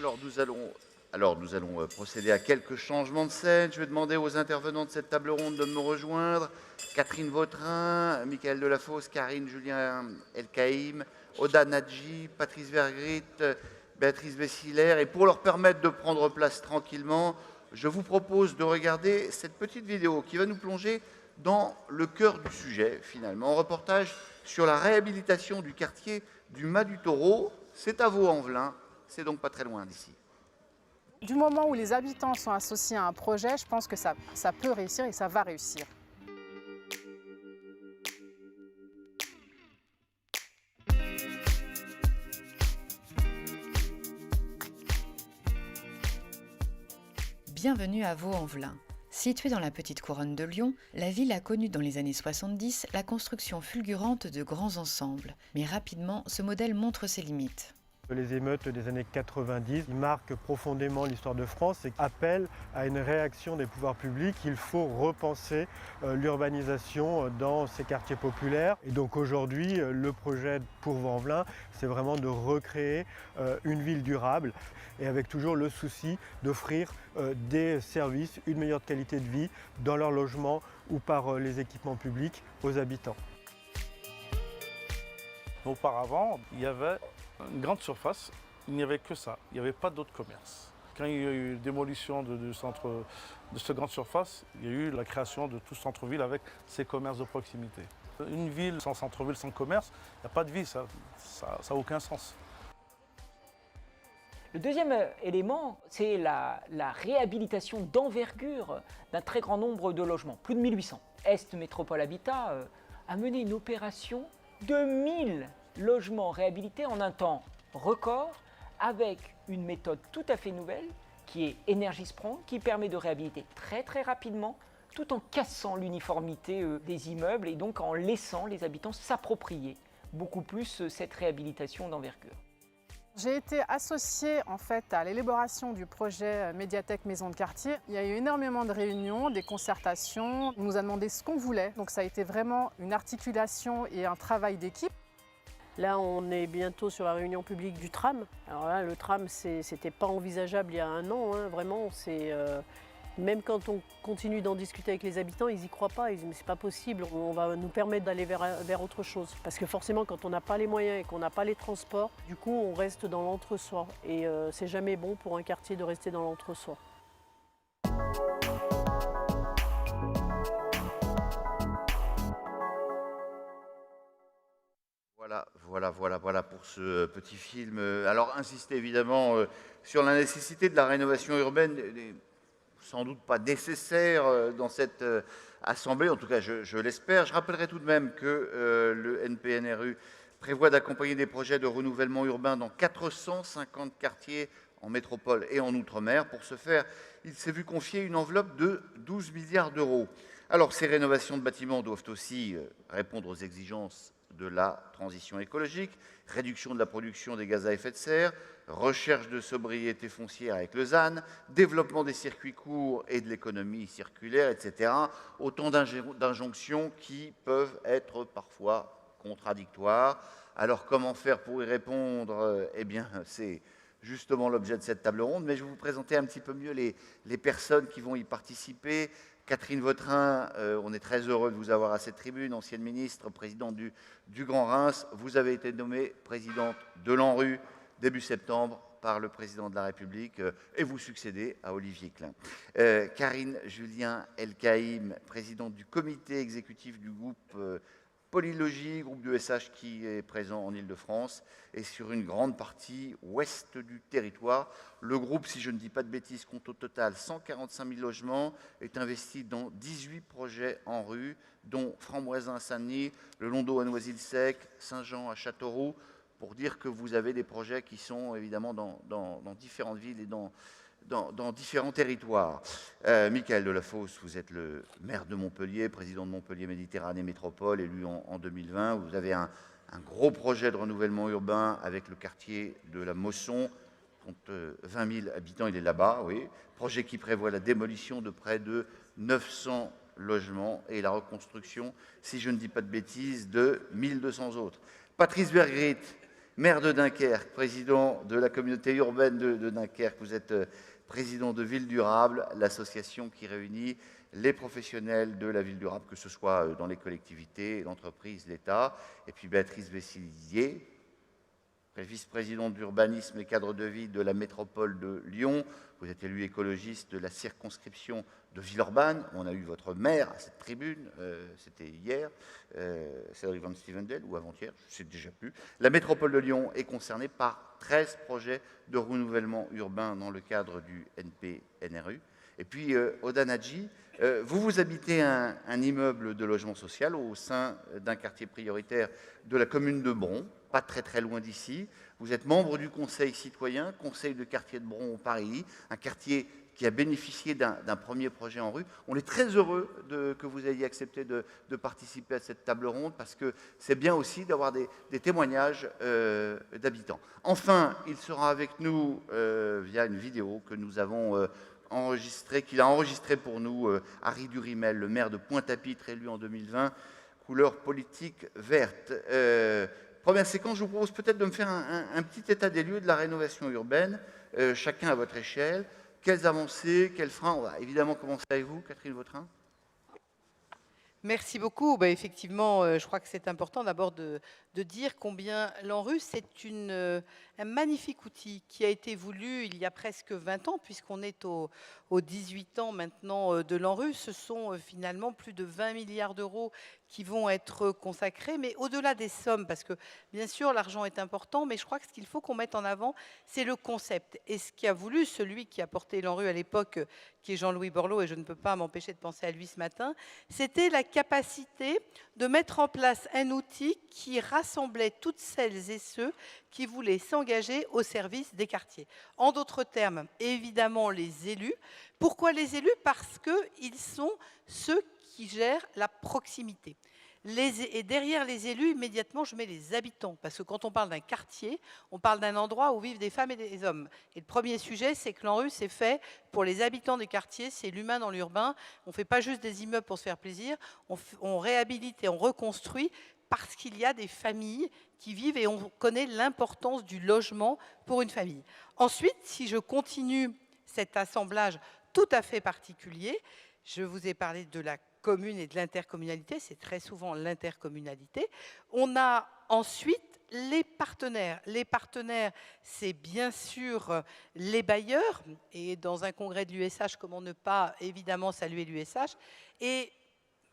Alors nous allons procéder à quelques changements de scène. Je vais demander aux intervenants de cette table ronde de me rejoindre. Catherine Vautrin, Michael Delafosse, Karine Julien Elkaïm, Oda Nadji, Patrice Vergrit, Béatrice Bessilaire. Et pour leur permettre de prendre place tranquillement, je vous propose de regarder cette petite vidéo qui va nous plonger dans le cœur du sujet, finalement. Un reportage sur la réhabilitation du quartier du Mas du Taureau. C'est à Vaux-en-Velin. C'est donc pas très loin d'ici. Du moment où les habitants sont associés à un projet, je pense que ça peut réussir et ça va réussir. Bienvenue à Vaux-en-Velin. Située dans la petite couronne de Lyon, la ville a connu dans les années 70 la construction fulgurante de grands ensembles. Mais rapidement, ce modèle montre ses limites. Les émeutes des années 90 marquent profondément l'histoire de France et appellent à une réaction des pouvoirs publics. Il faut repenser l'urbanisation dans ces quartiers populaires. Et donc aujourd'hui, le projet pour Vaux-en-Velin, c'est vraiment de recréer une ville durable et avec toujours le souci d'offrir des services, une meilleure qualité de vie dans leur logement ou par les équipements publics aux habitants. Auparavant, il y avait une grande surface, il n'y avait que ça, il n'y avait pas d'autres commerces. Quand il y a eu démolition de cette grande surface, il y a eu la création de tout centre-ville avec ses commerces de proximité. Une ville sans centre-ville, sans commerce, il n'y a pas de vie, ça n'a aucun sens. Le deuxième élément, c'est la réhabilitation d'envergure d'un très grand nombre de logements, plus de 1800. Est Métropole Habitat a mené une opération de 1000 logements réhabilités en un temps record avec une méthode tout à fait nouvelle qui est EnergySprong, qui permet de réhabiliter très rapidement tout en cassant l'uniformité des immeubles et donc en laissant les habitants s'approprier beaucoup plus cette réhabilitation d'envergure. J'ai été associée en fait à l'élaboration du projet Médiathèque Maison de Quartier. Il y a eu énormément de réunions, des concertations. On nous a demandé ce qu'on voulait. Donc ça a été vraiment une articulation et un travail d'équipe. Là, on est bientôt sur la réunion publique du tram. Alors là, le tram, c'était pas envisageable il y a un an, hein. Vraiment. Même quand on continue d'en discuter avec les habitants, ils n'y croient pas. Ils disent mais c'est pas possible, on va nous permettre d'aller vers autre chose. Parce que forcément, quand on n'a pas les moyens et qu'on n'a pas les transports, du coup, on reste dans l'entre-soi. Et c'est jamais bon pour un quartier de rester dans l'entre-soi. Voilà pour ce petit film. Alors, insister évidemment sur la nécessité de la rénovation urbaine, sans doute pas nécessaire dans cette assemblée, en tout cas je l'espère. Je rappellerai tout de même que le NPNRU prévoit d'accompagner des projets de renouvellement urbain dans 450 quartiers en métropole et en outre-mer. Pour ce faire, il s'est vu confier une enveloppe de 12 milliards d'euros. Alors, ces rénovations de bâtiments doivent aussi répondre aux exigences de la transition écologique, réduction de la production des gaz à effet de serre, recherche de sobriété foncière avec le ZAN, développement des circuits courts et de l'économie circulaire, etc. Autant d'injonctions qui peuvent être parfois contradictoires. Alors comment faire pour y répondre? Eh bien, c'est justement l'objet de cette table ronde, mais je vais vous présenter un petit peu mieux les personnes qui vont y participer. Catherine Vautrin, on est très heureux de vous avoir à cette tribune, ancienne ministre, présidente du Grand Reims. Vous avez été nommée présidente de l'ANRU début septembre par le président de la République et vous succédez à Olivier Klein. Karine Julien Elkaïm, présidente du comité exécutif du groupe Polylogie, groupe d'ESH qui est présent en Île-de-France et sur une grande partie ouest du territoire. Le groupe, si je ne dis pas de bêtises, compte au total 145 000 logements, est investi dans 18 projets en rue, dont Framboisin à Saint-Denis, le Londeau à Noisy-le-Sec, Saint-Jean à Châteauroux, pour dire que vous avez des projets qui sont évidemment dans différentes villes et dans différents territoires. Michael Delafosse, vous êtes le maire de Montpellier, président de Montpellier Méditerranée Métropole, élu en 2020. Vous avez un gros projet de renouvellement urbain avec le quartier de la Mosson, compte 20 000 habitants, il est là-bas, oui. Projet qui prévoit la démolition de près de 900 logements et la reconstruction, si je ne dis pas de bêtises, de 1200 autres. Patrice Vergrit, maire de Dunkerque, président de la communauté urbaine de Dunkerque. Vous êtes président de Ville Durable, l'association qui réunit les professionnels de la ville durable, que ce soit dans les collectivités, l'entreprise, l'État. Et puis Béatrice Vessilier, vice-présidente d'urbanisme et cadre de vie de la métropole de Lyon. Vous êtes élu écologiste de la circonscription de Villeurbanne. On a eu votre maire à cette tribune, c'était hier, Cédric Van Stevendel, ou avant-hier, je ne sais déjà plus. La métropole de Lyon est concernée par 13 projets de renouvellement urbain dans le cadre du NPNRU. Et puis, Oda Nadji, vous habitez un immeuble de logement social au sein d'un quartier prioritaire de la commune de Bron, pas très loin d'ici. Vous êtes membre du conseil citoyen, conseil de quartier de Bron au Paris, un quartier qui a bénéficié d'un premier projet en rue. On est très heureux que vous ayez accepté de participer à cette table ronde parce que c'est bien aussi d'avoir des témoignages d'habitants. Enfin, il sera avec nous via une vidéo que nous avons qu'il a enregistré pour nous Harry Durimel, le maire de Pointe-à-Pitre, élu en 2020, couleur politique verte. Première séquence, je vous propose peut-être de me faire un petit état des lieux de la rénovation urbaine, chacun à votre échelle. Quelles avancées, quels freins? On va évidemment commencer avec vous, Catherine Vautrin. Merci beaucoup. Ben, effectivement, je crois que c'est important d'abord de dire combien l'ANRU, c'est un magnifique outil qui a été voulu il y a presque 20 ans, puisqu'on est aux 18 ans maintenant de l'ANRU. Ce sont finalement plus de 20 milliards d'euros qui vont être consacrés, mais au-delà des sommes, parce que bien sûr l'argent est important, mais je crois que ce qu'il faut qu'on mette en avant, c'est le concept. Et ce qu'a voulu celui qui a porté l'ANRU à l'époque, qui est Jean-Louis Borloo, et je ne peux pas m'empêcher de penser à lui ce matin, c'était la capacité de mettre en place un outil qui rassemblait toutes celles et ceux qui voulaient s'engager au service des quartiers. En d'autres termes, évidemment les élus. Pourquoi les élus? Parce qu'ils sont ceux qui gèrent la proximité. Et derrière les élus, immédiatement, je mets les habitants. Parce que quand on parle d'un quartier, on parle d'un endroit où vivent des femmes et des hommes. Et le premier sujet, c'est que l'ANRU, c'est fait pour les habitants des quartiers, c'est l'humain dans l'urbain. On ne fait pas juste des immeubles pour se faire plaisir, on réhabilite et on reconstruit parce qu'il y a des familles qui vivent et on connaît l'importance du logement pour une famille. Ensuite, si je continue cet assemblage tout à fait particulier, je vous ai parlé de la commune et de l'intercommunalité, c'est très souvent l'intercommunalité. On a ensuite les partenaires. Les partenaires, c'est bien sûr les bailleurs, et dans un congrès de l'USH, comment ne pas évidemment saluer l'USH, et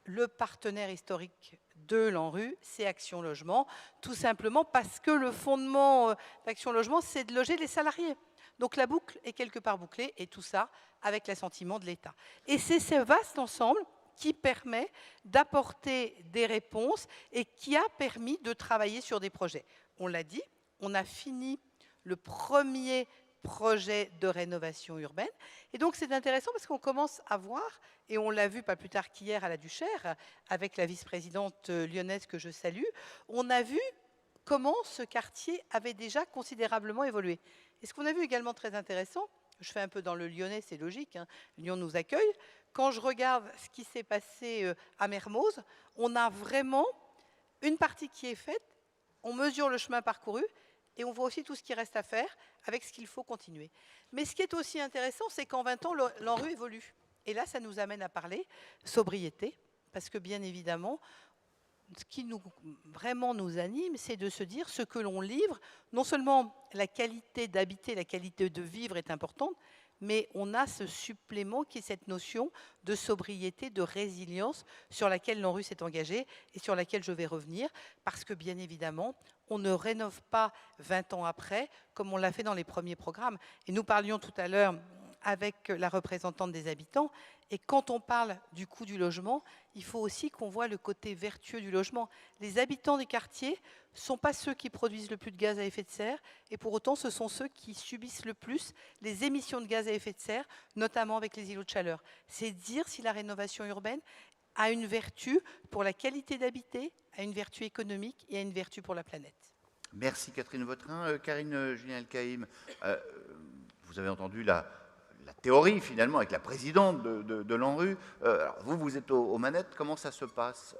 le partenaire historique de l'ANRU, c'est Action Logement, tout simplement parce que le fondement d'Action Logement, c'est de loger les salariés. Donc la boucle est quelque part bouclée, et tout ça avec l'assentiment de l'État. Et c'est ce vaste ensemble qui permet d'apporter des réponses et qui a permis de travailler sur des projets. On l'a dit, on a fini le premier projet de rénovation urbaine. Et donc c'est intéressant parce qu'on commence à voir, et on l'a vu pas plus tard qu'hier à la Duchère, avec la vice-présidente lyonnaise que je salue, on a vu comment ce quartier avait déjà considérablement évolué. Et ce qu'on a vu également très intéressant, je fais un peu dans le lyonnais, c'est logique, hein, Lyon nous accueille. Quand je regarde ce qui s'est passé à Mermoz, on a vraiment une partie qui est faite, on mesure le chemin parcouru et on voit aussi tout ce qui reste à faire avec ce qu'il faut continuer. Mais ce qui est aussi intéressant, c'est qu'en 20 ans, l'ANRU évolue. Et là, ça nous amène à parler sobriété, parce que bien évidemment, ce qui vraiment nous anime, c'est de se dire ce que l'on livre, non seulement la qualité d'habiter, la qualité de vivre est importante, mais on a ce supplément qui est cette notion de sobriété, de résilience sur laquelle l'ANRU s'est engagée et sur laquelle je vais revenir, parce que bien évidemment, on ne rénove pas 20 ans après, comme on l'a fait dans les premiers programmes. Et nous parlions tout à l'heure avec la représentante des habitants, et quand on parle du coût du logement, il faut aussi qu'on voit le côté vertueux du logement. Les habitants des quartiers ne sont pas ceux qui produisent le plus de gaz à effet de serre, et pour autant ce sont ceux qui subissent le plus les émissions de gaz à effet de serre, notamment avec les îlots de chaleur. C'est dire si la rénovation urbaine a une vertu pour la qualité d'habiter, a une vertu économique et a une vertu pour la planète. Merci Catherine Vautrin. Karine Julien-Elkaïm, vous avez entendu la théorie, finalement, avec la présidente de l'ANRU. Alors vous êtes aux manettes. Comment ça se passe,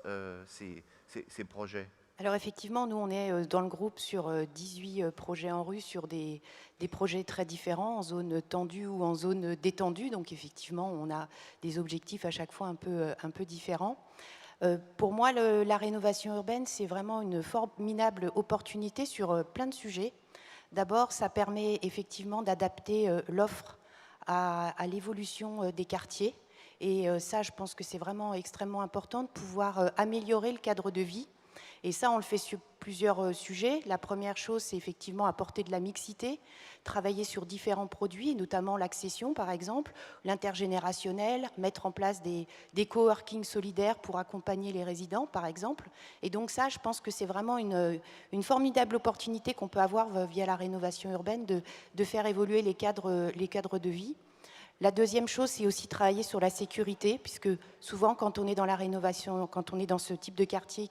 ces projets? Alors effectivement, nous, on est dans le groupe sur 18 projets en rue, sur des projets très différents, en zone tendue ou en zone détendue. Donc effectivement, on a des objectifs à chaque fois un peu différents. Pour moi, la rénovation urbaine, c'est vraiment une formidable opportunité sur plein de sujets. D'abord, ça permet effectivement d'adapter l'offre à l'évolution des quartiers. Et ça, je pense que c'est vraiment extrêmement important de pouvoir améliorer le cadre de vie. Et ça, on le fait sur plusieurs sujets. La première chose, c'est effectivement apporter de la mixité, travailler sur différents produits, notamment l'accession, par exemple, l'intergénérationnel, mettre en place des coworking solidaires pour accompagner les résidents, par exemple. Et donc ça, je pense que c'est vraiment une formidable opportunité qu'on peut avoir via la rénovation urbaine de faire évoluer les cadres de vie. La deuxième chose, c'est aussi travailler sur la sécurité, puisque souvent, quand on est dans la rénovation, quand on est dans ce type de quartier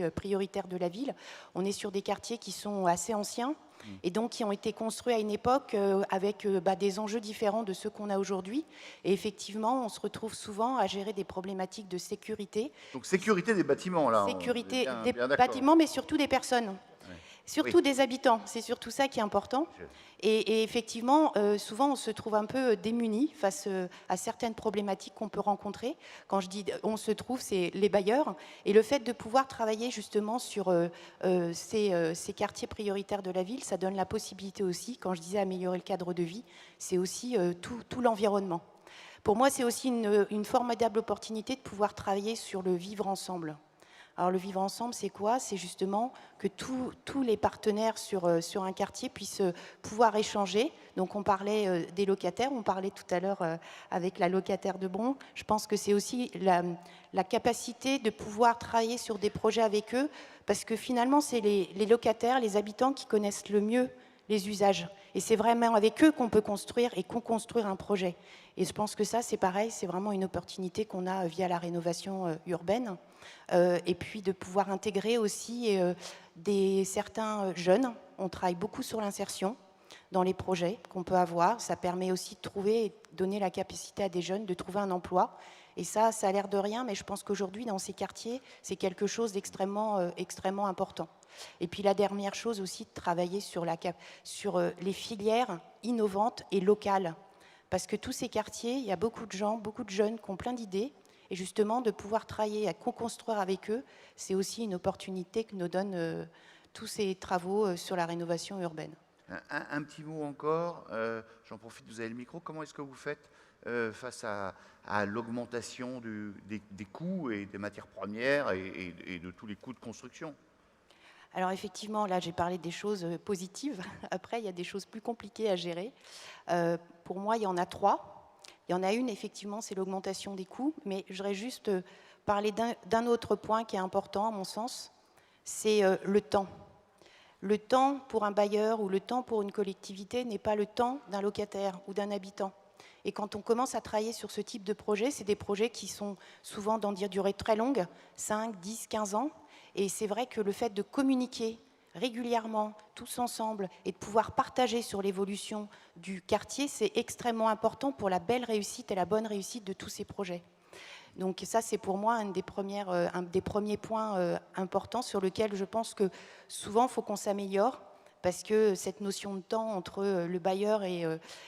prioritaire de la ville, on est sur des quartiers qui sont assez anciens et donc qui ont été construits à une époque avec des enjeux différents de ceux qu'on a aujourd'hui. Et effectivement, on se retrouve souvent à gérer des problématiques de sécurité. Donc sécurité des bâtiments, là. Sécurité des bâtiments, mais surtout des personnes. Surtout des habitants, c'est surtout ça qui est important. Et effectivement, souvent, on se trouve un peu démunis face à certaines problématiques qu'on peut rencontrer. Quand je dis on se trouve, c'est les bailleurs. Et le fait de pouvoir travailler justement sur ces quartiers prioritaires de la ville, ça donne la possibilité aussi, quand je disais améliorer le cadre de vie, c'est aussi tout l'environnement. Pour moi, c'est aussi une formidable opportunité de pouvoir travailler sur le vivre ensemble. Alors le vivre ensemble, c'est quoi? C'est justement que tous les partenaires sur un quartier puissent pouvoir échanger. Donc on parlait des locataires, on parlait tout à l'heure avec la locataire de Bron. Je pense que c'est aussi la capacité de pouvoir travailler sur des projets avec eux, parce que finalement, c'est les locataires, les habitants qui connaissent le mieux les usages. Et c'est vraiment avec eux qu'on peut construire et co-construire un projet. Et je pense que ça, c'est pareil, c'est vraiment une opportunité qu'on a via la rénovation urbaine. Et puis de pouvoir intégrer aussi certains jeunes. On travaille beaucoup sur l'insertion dans les projets qu'on peut avoir. Ça permet aussi de trouver et de donner la capacité à des jeunes de trouver un emploi. Et ça a l'air de rien, mais je pense qu'aujourd'hui, dans ces quartiers, c'est quelque chose d'extrêmement important. Et puis la dernière chose aussi, de travailler sur les filières innovantes et locales. Parce que tous ces quartiers, il y a beaucoup de gens, beaucoup de jeunes qui ont plein d'idées. Et justement, de pouvoir travailler à co-construire avec eux, c'est aussi une opportunité que nous donnent tous ces travaux sur la rénovation urbaine. Un petit mot encore, j'en profite, vous avez le micro. Comment est-ce que vous faites face à l'augmentation des coûts et des matières premières et de tous les coûts de construction? Alors effectivement, là j'ai parlé des choses positives. Après, il y a des choses plus compliquées à gérer. Pour moi, il y en a 3. Il y en a une, effectivement, c'est l'augmentation des coûts. Mais je voudrais juste parler d'un autre point qui est important, à mon sens. C'est le temps. Le temps pour un bailleur ou le temps pour une collectivité n'est pas le temps d'un locataire ou d'un habitant. Et quand on commence à travailler sur ce type de projet, c'est des projets qui sont souvent dans des durées très longues, 5, 10, 15 ans. Et c'est vrai que le fait de communiquer régulièrement, tous ensemble, et de pouvoir partager sur l'évolution du quartier, c'est extrêmement important pour la belle réussite et la bonne réussite de tous ces projets. Donc ça, c'est pour moi un des premiers points importants sur lequel je pense que souvent, il faut qu'on s'améliore, parce que cette notion de temps entre le bailleur et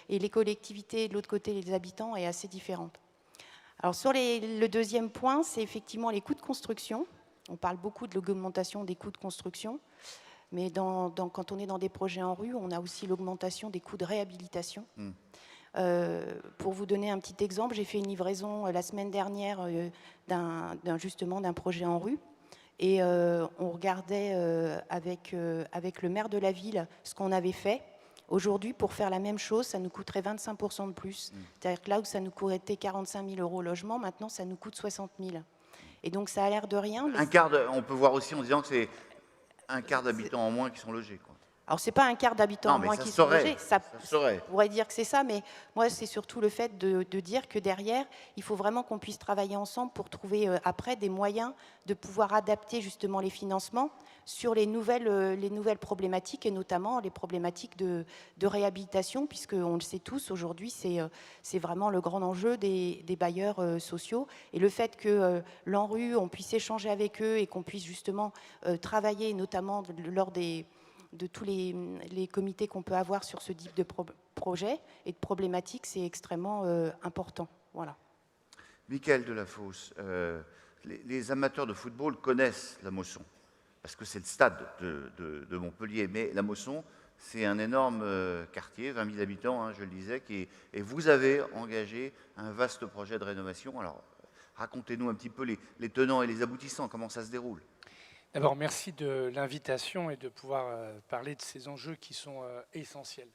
les collectivités, de l'autre côté, les habitants, est assez différente. Alors sur le deuxième point, c'est effectivement les coûts de construction. On parle beaucoup de l'augmentation des coûts de construction, mais quand on est dans des projets en rue, on a aussi l'augmentation des coûts de réhabilitation. Pour vous donner un petit exemple, j'ai fait une livraison la semaine dernière d'un projet en rue, et on regardait avec le maire de la ville ce qu'on avait fait. Aujourd'hui, pour faire la même chose, ça nous coûterait 25% de plus. C'est-à-dire que là où ça nous coûtait 45 000 € au logement, maintenant ça nous coûte 60 000. Et donc ça a l'air de rien. Mais on peut voir aussi en disant que c'est un quart d'habitants en moins qui sont logés, quoi. Alors, ce n'est pas un quart d'habitants en Non, mais moins ça qui se sont saurait. logés. Ça se saurait. On pourrait dire que c'est ça, mais moi, c'est surtout le fait de dire que derrière, il faut vraiment qu'on puisse travailler ensemble pour trouver après des moyens de pouvoir adapter justement les financements sur les nouvelles problématiques, et notamment les problématiques de réhabilitation, puisque on le sait tous, aujourd'hui, c'est vraiment le grand enjeu des bailleurs sociaux. Et le fait que l'ANRU, on puisse échanger avec eux et qu'on puisse justement travailler, notamment lors de tous les comités qu'on peut avoir sur ce type de projet et de problématiques, c'est extrêmement important. Voilà. Michael Delafosse, les amateurs de football connaissent la Mosson, parce que c'est le stade de Montpellier, mais la Mosson, c'est un énorme quartier, 20 000 habitants, hein, je le disais, et vous avez engagé un vaste projet de rénovation. Alors, racontez-nous un petit peu les tenants et les aboutissants, comment ça se déroule. D'abord, merci de l'invitation et de pouvoir parler de ces enjeux qui sont essentiels.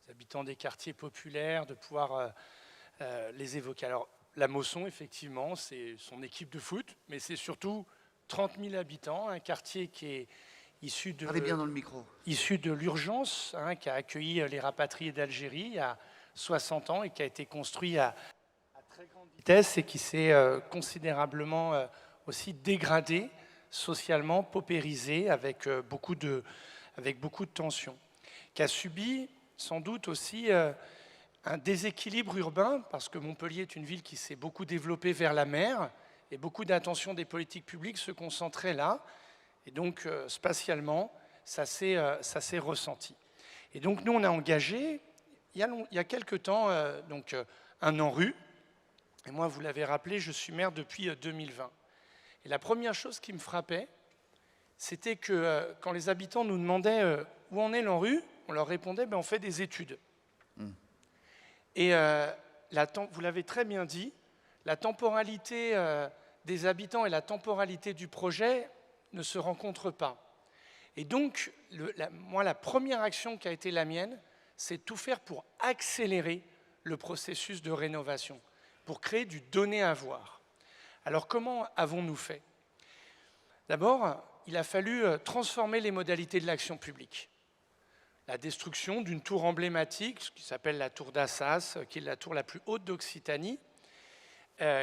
Les habitants des quartiers populaires, de pouvoir les évoquer. Alors, la Mosson, effectivement, c'est son équipe de foot, mais c'est surtout 30 000 habitants, un quartier qui est issu de, Parlez bien dans le micro. Issu de l'urgence, hein, qui a accueilli les rapatriés d'Algérie il y a 60 ans et qui a été construit à très grande vitesse et qui s'est considérablement aussi dégradé socialement, paupérisé, avec beaucoup de tensions, qui a subi sans doute aussi un déséquilibre urbain, parce que Montpellier est une ville qui s'est beaucoup développée vers la mer, et beaucoup d'attention des politiques publiques se concentrait là, et donc spatialement, ça s'est ressenti. Et donc nous, on a engagé, il y a quelque temps, un ANRU, et moi, vous l'avez rappelé, je suis maire depuis 2020. Et la première chose qui me frappait, c'était que quand les habitants nous demandaient où en est l'ANRU, on leur répondait on fait des études. Et vous l'avez très bien dit, la temporalité des habitants et la temporalité du projet ne se rencontrent pas. Et donc, moi, la première action qui a été la mienne, c'est de tout faire pour accélérer le processus de rénovation, pour créer du donner à voir. Alors comment avons-nous fait? D'abord, il a fallu transformer les modalités de l'action publique. La destruction d'une tour emblématique, qui s'appelle la tour d'Assas, qui est la tour la plus haute d'Occitanie,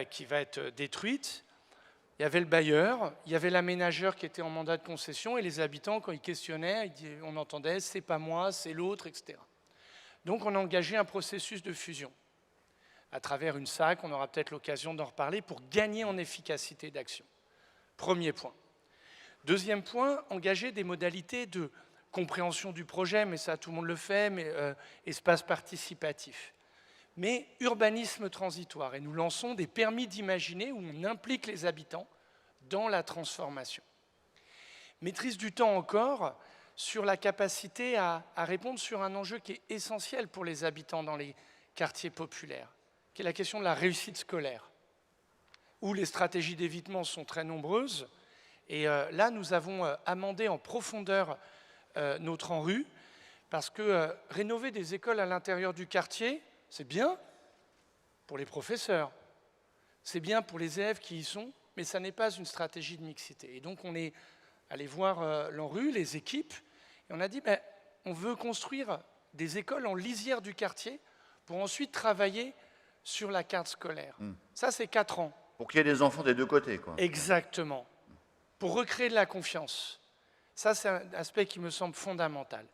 qui va être détruite. Il y avait le bailleur, il y avait l'aménageur qui était en mandat de concession, et les habitants, quand ils questionnaient, on entendait « c'est pas moi, c'est l'autre », etc. Donc on a engagé un processus de fusion à travers une SAC, on aura peut-être l'occasion d'en reparler, pour gagner en efficacité d'action. Premier point. Deuxième point, engager des modalités de compréhension du projet, mais ça tout le monde le fait, mais espace participatif. Mais urbanisme transitoire, et nous lançons des permis d'imaginer où on implique les habitants dans la transformation. Maîtrise du temps encore sur la capacité à répondre sur un enjeu qui est essentiel pour les habitants dans les quartiers populaires, qui est la question de la réussite scolaire, où les stratégies d'évitement sont très nombreuses. Et là, nous avons amendé en profondeur notre ANRU, parce que rénover des écoles à l'intérieur du quartier, c'est bien pour les professeurs, c'est bien pour les élèves qui y sont, mais ça n'est pas une stratégie de mixité. Et donc on est allé voir l'ANRU, les équipes, et on a dit on veut construire des écoles en lisière du quartier pour ensuite travailler sur la carte scolaire. Ça, c'est 4 ans. Pour qu'il y ait des enfants des deux côtés, quoi. Exactement. Pour recréer de la confiance. Ça, c'est un aspect qui me semble fondamental.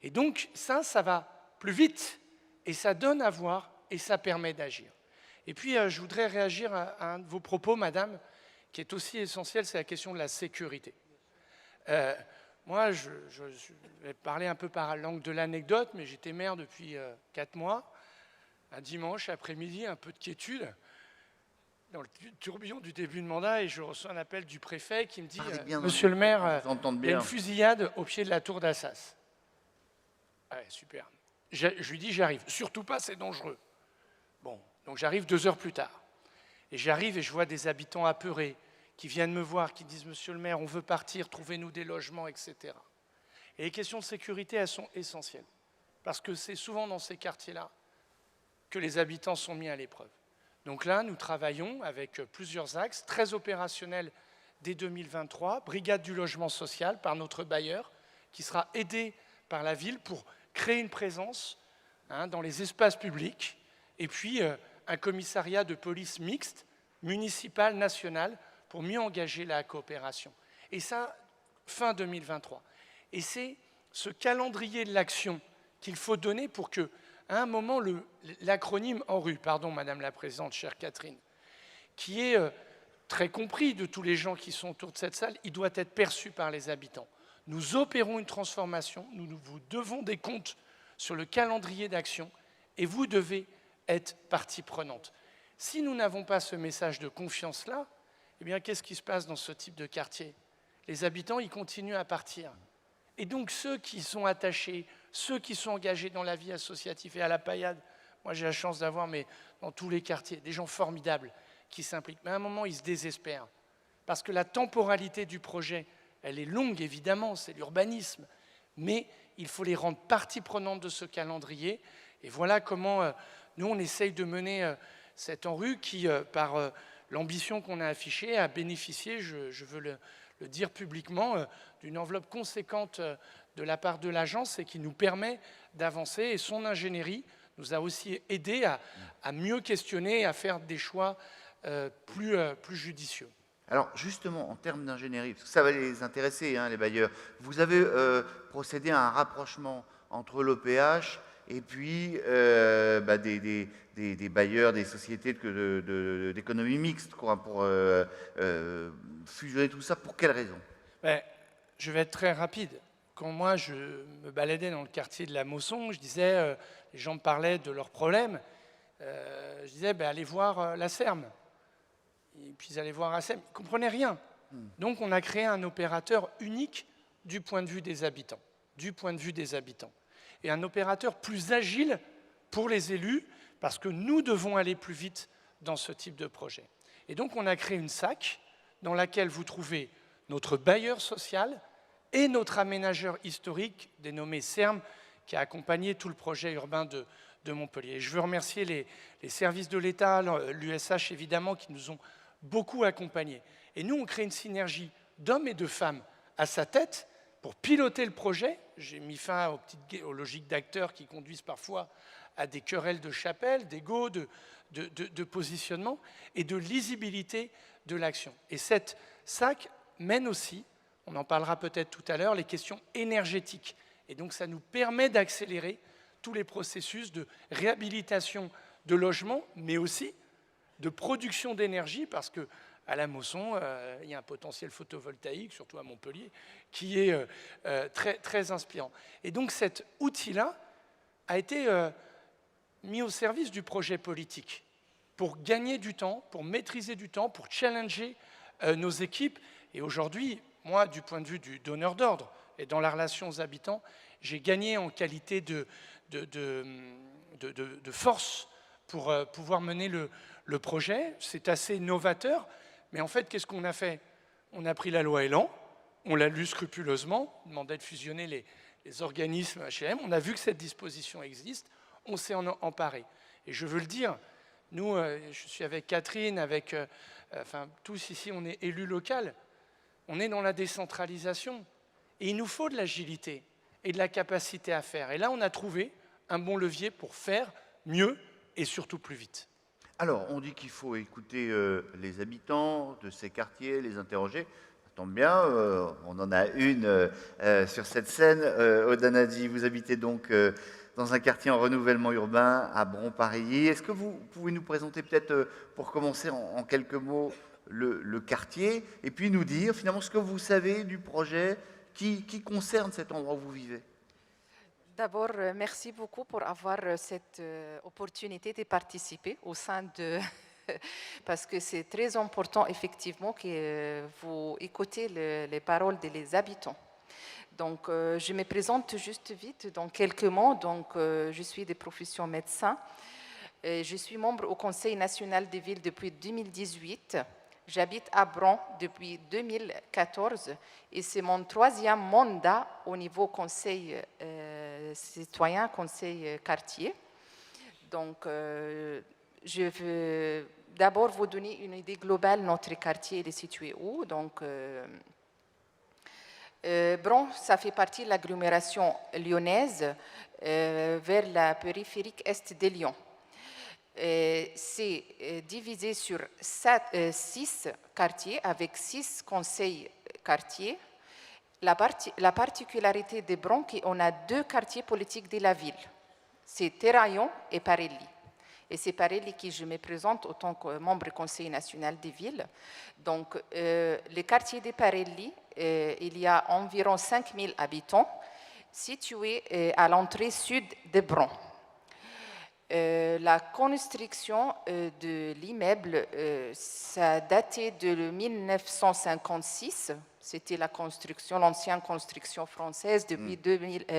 Et donc, ça va plus vite, et ça donne à voir, et ça permet d'agir. Et puis, je voudrais réagir à un de vos propos, madame, qui est aussi essentiel, c'est la question de la sécurité. Moi, je vais parler un peu par l'angle de l'anecdote, mais j'étais maire depuis 4 mois. Un dimanche après-midi, un peu de quiétude, dans le tourbillon du début de mandat, et je reçois un appel du préfet qui me dit « Monsieur le maire, il y a une fusillade au pied de la tour d'Assas. » Ouais, super. Je lui dis « J'arrive. Surtout pas, c'est dangereux. » Bon, donc j'arrive 2 heures plus tard. Et j'arrive et je vois des habitants apeurés qui viennent me voir, qui disent « Monsieur le maire, on veut partir, trouvez-nous des logements, etc. » Et les questions de sécurité, elles sont essentielles. Parce que c'est souvent dans ces quartiers-là que les habitants sont mis à l'épreuve. Donc là, nous travaillons avec plusieurs axes, très opérationnels dès 2023, brigade du logement social par notre bailleur, qui sera aidé par la ville pour créer une présence dans les espaces publics, et puis un commissariat de police mixte, municipal, national, pour mieux engager la coopération. Et ça, fin 2023. Et c'est ce calendrier de l'action qu'il faut donner pour que, à un moment, l'acronyme ANRU, pardon Madame la Présidente, chère Catherine, qui est très compris de tous les gens qui sont autour de cette salle, il doit être perçu par les habitants. Nous opérons une transformation, nous vous devons des comptes sur le calendrier d'action et vous devez être partie prenante. Si nous n'avons pas ce message de confiance-là, eh bien, qu'est-ce qui se passe dans ce type de quartier? Les habitants, ils continuent à partir. Et donc, ceux qui sont attachés, ceux qui sont engagés dans la vie associative et à la paillade, moi j'ai la chance d'avoir, mais dans tous les quartiers, des gens formidables qui s'impliquent. Mais à un moment, ils se désespèrent. Parce que la temporalité du projet, elle est longue, évidemment, c'est l'urbanisme. Mais il faut les rendre partie prenante de ce calendrier. Et voilà comment nous, on essaye de mener cette ANRU qui, par l'ambition qu'on a affichée, a bénéficié, je veux le dire publiquement, d'une enveloppe conséquente de la part de l'agence et qui nous permet d'avancer. Et son ingénierie nous a aussi aidé à mieux questionner et à faire des choix plus judicieux. Alors justement, en termes d'ingénierie, parce que ça va les intéresser, les bailleurs, vous avez procédé à un rapprochement entre l'OPH et puis des bailleurs, des sociétés d'économie mixte, quoi, pour fusionner tout ça. Pour quelles raisons? Je vais être très rapide. Quand moi, je me baladais dans le quartier de la Mosson, je disais, les gens me parlaient de leurs problèmes, je disais, allez voir la Serme. Et puis ils allaient voir la Serme. Ils ne comprenaient rien. Donc on a créé un opérateur unique du point de vue des habitants. Du point de vue des habitants. Et un opérateur plus agile pour les élus, parce que nous devons aller plus vite dans ce type de projet. Et donc on a créé une SAC dans laquelle vous trouvez notre bailleur social et notre aménageur historique, dénommé CERM, qui a accompagné tout le projet urbain de Montpellier. Et je veux remercier les services de l'État, l'USH évidemment, qui nous ont beaucoup accompagnés. Et nous, on crée une synergie d'hommes et de femmes à sa tête pour piloter le projet. J'ai mis fin aux logiques d'acteurs qui conduisent parfois à des querelles de chapelle, d'ego, de positionnement et de lisibilité de l'action. Et cette SAC mène aussi, on en parlera peut-être tout à l'heure, les questions énergétiques. Et donc ça nous permet d'accélérer tous les processus de réhabilitation de logements, mais aussi de production d'énergie, parce que à la Mosson, il y a un potentiel photovoltaïque, surtout à Montpellier, qui est très, très inspirant. Et donc cet outil-là a été mis au service du projet politique pour gagner du temps, pour maîtriser du temps, pour challenger nos équipes. Et aujourd'hui, moi, du point de vue du donneur d'ordre et dans la relation aux habitants, j'ai gagné en qualité de force pour pouvoir mener le projet. C'est assez novateur, mais en fait, qu'est-ce qu'on a fait? On a pris la loi Elan, on l'a lu scrupuleusement, on demandait de fusionner les organismes HLM, on a vu que cette disposition existe, on s'est emparé. Et je veux le dire, nous, je suis avec Catherine, avec tous ici, on est élus locaux, on est dans la décentralisation. Et il nous faut de l'agilité et de la capacité à faire. Et là, on a trouvé un bon levier pour faire mieux et surtout plus vite. Alors, on dit qu'il faut écouter les habitants de ces quartiers, les interroger. Ça tombe bien, on en a une sur cette scène. Aude Anadi, vous habitez donc dans un quartier en renouvellement urbain à Bron-Parilly. Est-ce que vous pouvez nous présenter peut-être, pour commencer en quelques mots, le quartier, et puis nous dire finalement ce que vous savez du projet qui concerne cet endroit où vous vivez? D'abord, merci beaucoup pour avoir cette opportunité de participer au sein de... parce que c'est très important, effectivement, que vous écoutez les paroles des habitants. Donc, je me présente juste vite dans quelques mots. Donc, je suis de profession médecin. Je suis membre au Conseil national des villes depuis 2018. J'habite à Bron depuis 2014 et c'est mon 3e mandat au niveau conseil citoyen, conseil quartier. Donc, je veux d'abord vous donner une idée globale de notre quartier est situé où. Donc, Bron, ça fait partie de l'agglomération lyonnaise vers la périphérique est de Lyon. C'est divisé sur 6 quartiers avec 6 conseils quartiers. La particularité de Bron, c'est qu'on a 2 quartiers politiques de la ville. C'est Terraillon et Parelli. Et c'est Parelli qui je me présente en tant que membre du Conseil national des villes. Donc, le quartier de Parelli, il y a environ 5000 habitants situés à l'entrée sud de Bron. La construction de l'immeuble, ça datait de 1956. C'était l'ancienne construction française depuis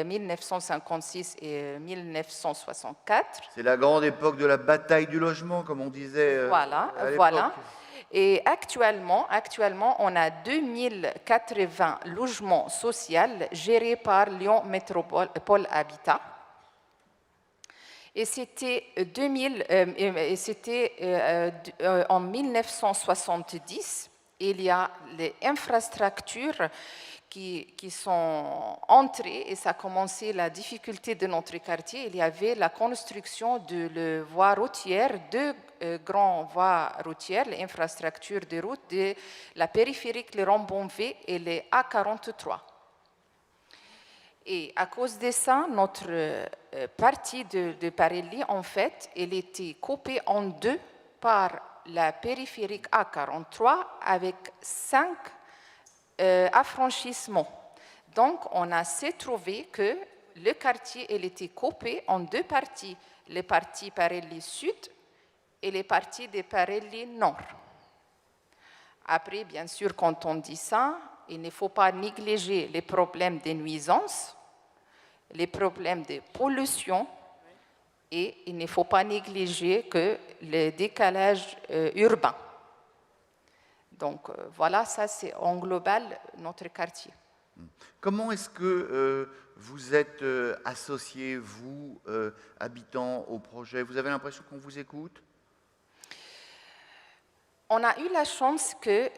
1956 et 1964. C'est la grande époque de la bataille du logement, comme on disait. Voilà. Et actuellement, on a 2080 logements sociaux gérés par Lyon Métropole Habitat. Et c'était en 1970, il y a les infrastructures qui sont entrées et ça a commencé la difficulté de notre quartier. Il y avait la construction de la voie routière, 2 grandes voies routières, les infrastructures de route de la périphérique, le Rambon-V et les A43. Et à cause de ça, notre partie de Parelli, en fait, elle était coupée en 2 par la périphérique A43 avec 5 affranchissements. Donc, on a trouvé que le quartier elle était coupé en 2 parties, les parties Parelli Sud et les parties de Parelli Nord. Après, bien sûr, quand on dit ça, il ne faut pas négliger les problèmes de nuisances, les problèmes de pollution, et il ne faut pas négliger que le décalage urbain. Donc voilà, ça c'est en global notre quartier. Comment est-ce que vous êtes associés, vous, habitants, au projet? Vous avez l'impression qu'on vous écoute? On a eu la chance que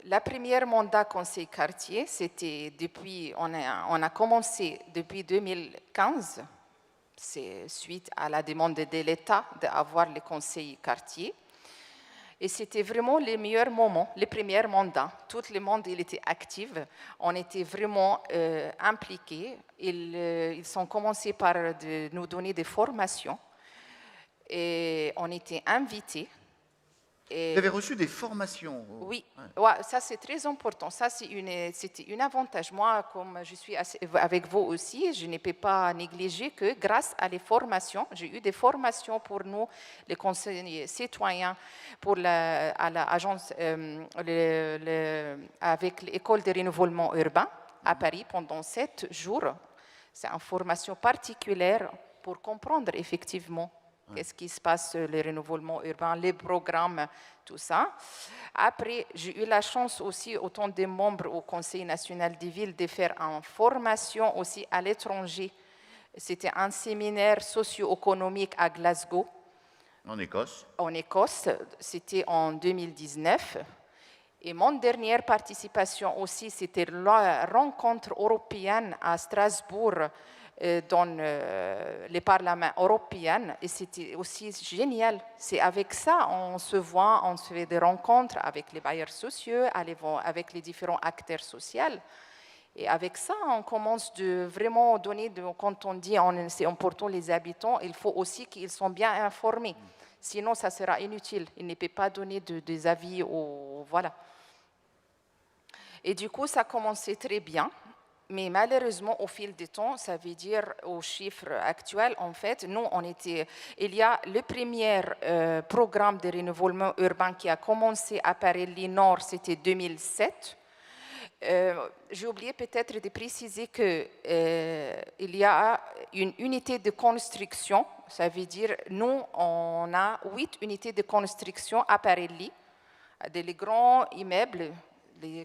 la première mandat conseil quartier, c'était on a commencé depuis 2015, c'est suite à la demande de l'État d'avoir le conseil quartier. Et c'était vraiment les meilleurs moments, les premiers mandats. Tout le monde il était actif, on était vraiment impliqués. Ils ont commencé par nous donner des formations et on était invités. Vous avez reçu des formations? Oui, ouais, ça c'est très important. Ça c'était un avantage. Moi, comme je suis avec vous aussi, je ne peux pas négliger que grâce à les formations, j'ai eu des formations pour nous, les conseillers citoyens, pour à l'agence, avec l'école de renouvellement urbain à Paris pendant 7 jours. C'est une formation particulière pour comprendre effectivement qu'est-ce qui se passe, le renouvellement urbain, les programmes, tout ça. Après, j'ai eu la chance aussi, autant de membres au Conseil national des villes, de faire une formation aussi à l'étranger. C'était un séminaire socio-économique à Glasgow. En Écosse. En Écosse, c'était en 2019. Et mon dernière participation aussi, c'était la rencontre européenne à Strasbourg, dans les parlements européens, et c'était aussi génial. C'est avec ça on se voit, on se fait des rencontres avec les bailleurs sociaux, avec les différents acteurs sociaux, et avec ça on commence de vraiment donner, quand on dit c'est important les habitants, il faut aussi qu'ils soient bien informés, sinon ça sera inutile, ils ne peuvent pas donner des avis, voilà. Et du coup ça a commencé très bien. Mais malheureusement, au fil du temps, ça veut dire aux chiffres actuels, en fait, nous, il y a le premier programme de renouvellement urbain qui a commencé à Parelli Nord, c'était 2007. J'ai oublié peut-être de préciser qu'il y a une unité de construction, ça veut dire, nous, on a 8 unités de construction à Parelli, des grands immeubles,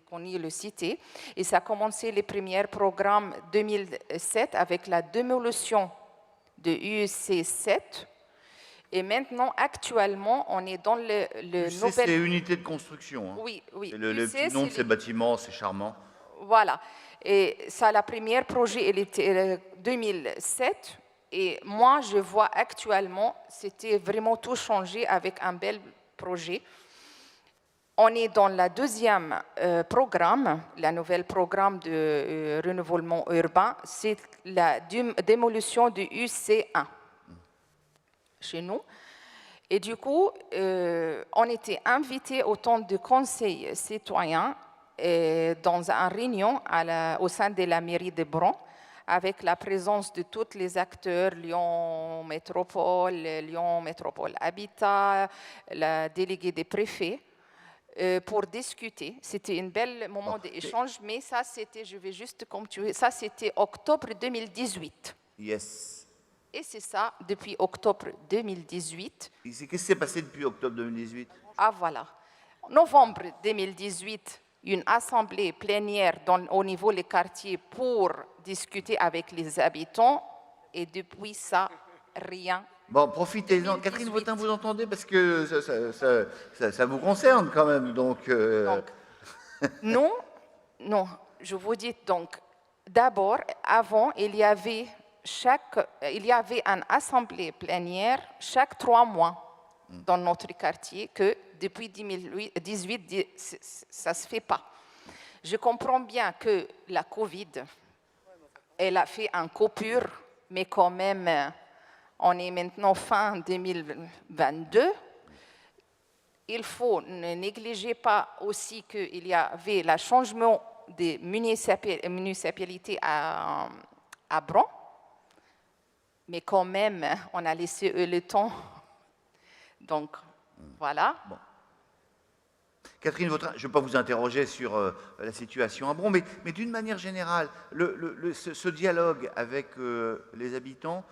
qu'on y le cité, et ça a commencé les premiers programmes 2007 avec la démolition de UEC 7, et maintenant actuellement on est dans le UEC, c'est unité de construction. Hein. Oui. Le petit nom de ces bâtiments, c'est charmant. Voilà. Et ça, le premier projet, il était 2007. Et moi, je vois actuellement, c'était vraiment tout changé avec un bel projet. On est dans le deuxième programme, le nouvel programme de renouvellement urbain, c'est la démolition du UC1 chez nous. Et du coup, on était invités au temps de conseil citoyen dans une réunion au sein de la mairie de Bron, avec la présence de tous les acteurs, Lyon Métropole Habitat, la déléguée des préfets, pour discuter. C'était un bel moment d'échange, mais ça, c'était, je vais juste continuer, ça, c'était octobre 2018. Yes. Et c'est ça, depuis octobre 2018. Qu'est-ce qui s'est passé depuis octobre 2018? Ah, voilà. Novembre 2018, une assemblée plénière au niveau des quartiers pour discuter avec les habitants. Et depuis ça, rien. Bon, profitez-en. Catherine Vautrin, vous entendez? Parce que ça vous concerne quand même. Donc, non, je vous dis donc, d'abord, avant, il y avait une assemblée plénière chaque 3 mois dans notre quartier, que depuis 2018, ça ne se fait pas. Je comprends bien que la Covid, elle a fait une coupure, mais quand même, on est maintenant fin 2022. Il faut ne négliger pas aussi qu'il y avait le changement des municipalités à Bron. Mais quand même, on a laissé eux le temps. Donc, voilà. Bon. Catherine Vautrin, je ne vais pas vous interroger sur la situation à Bron, mais d'une manière générale, ce dialogue avec les habitants,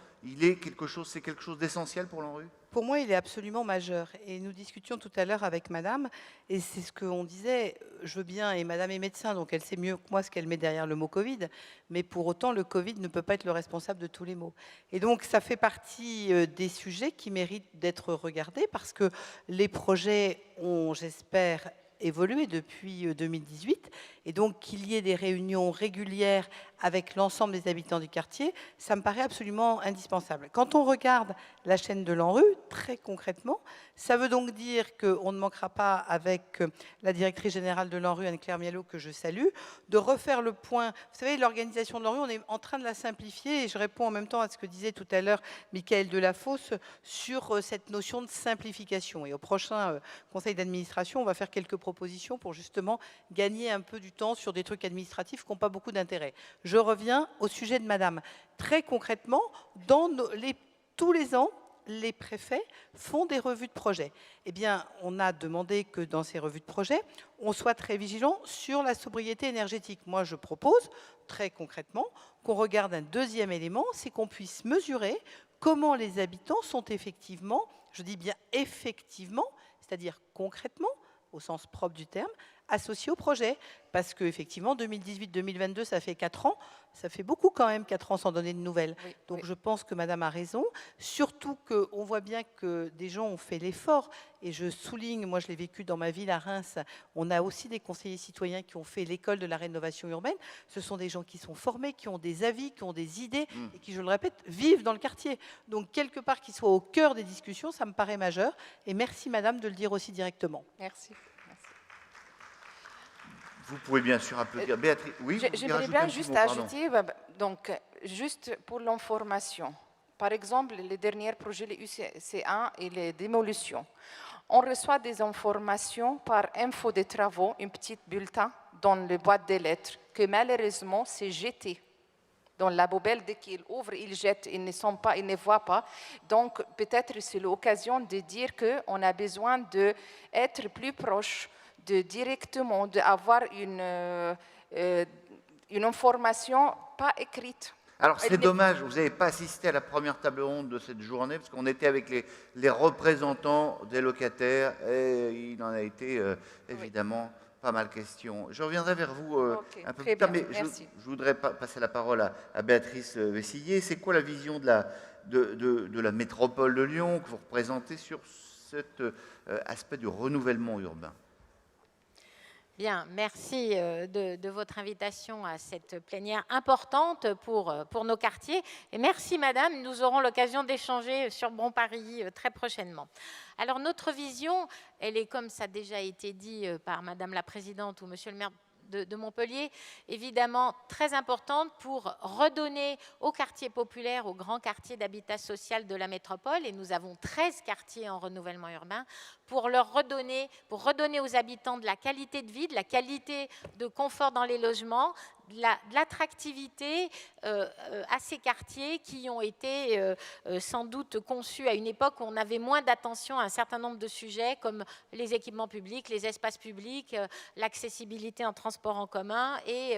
c'est quelque chose d'essentiel pour l'ANRU? Pour moi, il est absolument majeur. Et nous discutions tout à l'heure avec Madame, et c'est ce qu'on disait, je veux bien, et Madame est médecin, donc elle sait mieux que moi ce qu'elle met derrière le mot Covid, mais pour autant, le Covid ne peut pas être le responsable de tous les maux. Et donc, ça fait partie des sujets qui méritent d'être regardés, parce que les projets ont, j'espère, évolué depuis 2018, et donc qu'il y ait des réunions régulières avec l'ensemble des habitants du quartier, ça me paraît absolument indispensable. Quand on regarde la chaîne de l'ANRU, très concrètement, ça veut donc dire qu'on ne manquera pas, avec la directrice générale de l'ANRU, Anne-Claire Mialot, que je salue, de refaire le point. Vous savez, l'organisation de l'ANRU, on est en train de la simplifier, et je réponds en même temps à ce que disait tout à l'heure Michael Delafosse sur cette notion de simplification. Et au prochain conseil d'administration, on va faire quelques propositions pour justement gagner un peu du temps sur des trucs administratifs qui n'ont pas beaucoup d'intérêt. Je reviens au sujet de Madame. Très concrètement, tous les ans, les préfets font des revues de projet. Eh bien, on a demandé que dans ces revues de projet, on soit très vigilant sur la sobriété énergétique. Moi, je propose, très concrètement, qu'on regarde un deuxième élément, c'est qu'on puisse mesurer comment les habitants sont effectivement, je dis bien effectivement, c'est-à-dire concrètement, au sens propre du terme, associés au projet. Parce qu'effectivement, 2018-2022, ça fait 4 ans. Ça fait beaucoup quand même, 4 ans sans donner de nouvelles. Oui, donc je pense que Madame a raison. Surtout qu'on voit bien que des gens ont fait l'effort. Et je souligne, moi je l'ai vécu dans ma ville à Reims, on a aussi des conseillers citoyens qui ont fait l'école de la rénovation urbaine. Ce sont des gens qui sont formés, qui ont des avis, qui ont des idées et qui, je le répète, vivent dans le quartier. Donc quelque part qu'ils soient au cœur des discussions, ça me paraît majeur. Et merci Madame de le dire aussi directement. Merci. Vous pouvez bien sûr applaudir. Béatrice, oui. Je voudrais bien juste ajouter, donc, juste pour l'information. Par exemple, les derniers projets, les UC1 et les démolitions. On reçoit des informations par info des travaux, un petit bulletin dans le boîte des lettres, que malheureusement, c'est jeté. Dans la poubelle, dès qu'ils ouvrent, ils jettent, ils ne voient pas. Donc, peut-être c'est l'occasion de dire qu'on a besoin d'être plus proche, directement, d'avoir une information pas écrite. Alors c'est dommage, vous n'avez pas assisté à la première table ronde de cette journée, parce qu'on était avec les représentants des locataires, et il en a été évidemment pas mal question. Je reviendrai vers vous un peu plus tard, mais je voudrais passer la parole à Béatrice Vessillier. C'est quoi la vision de la métropole de Lyon que vous représentez sur cet aspect du renouvellement urbain ? Bien, merci de votre invitation à cette plénière importante pour nos quartiers. Et merci, madame, nous aurons l'occasion d'échanger sur Bon Paris très prochainement. Alors, notre vision, elle est, comme ça a déjà été dit par madame la présidente ou monsieur le maire de Montpellier, évidemment très importante pour redonner aux quartiers populaires, aux grands quartiers d'habitat social de la métropole, et nous avons 13 quartiers en renouvellement urbain, pour redonner aux habitants de la qualité de vie, de la qualité de confort dans les logements, de l'attractivité à ces quartiers qui ont été sans doute conçus à une époque où on avait moins d'attention à un certain nombre de sujets comme les équipements publics, les espaces publics, l'accessibilité en transport en commun et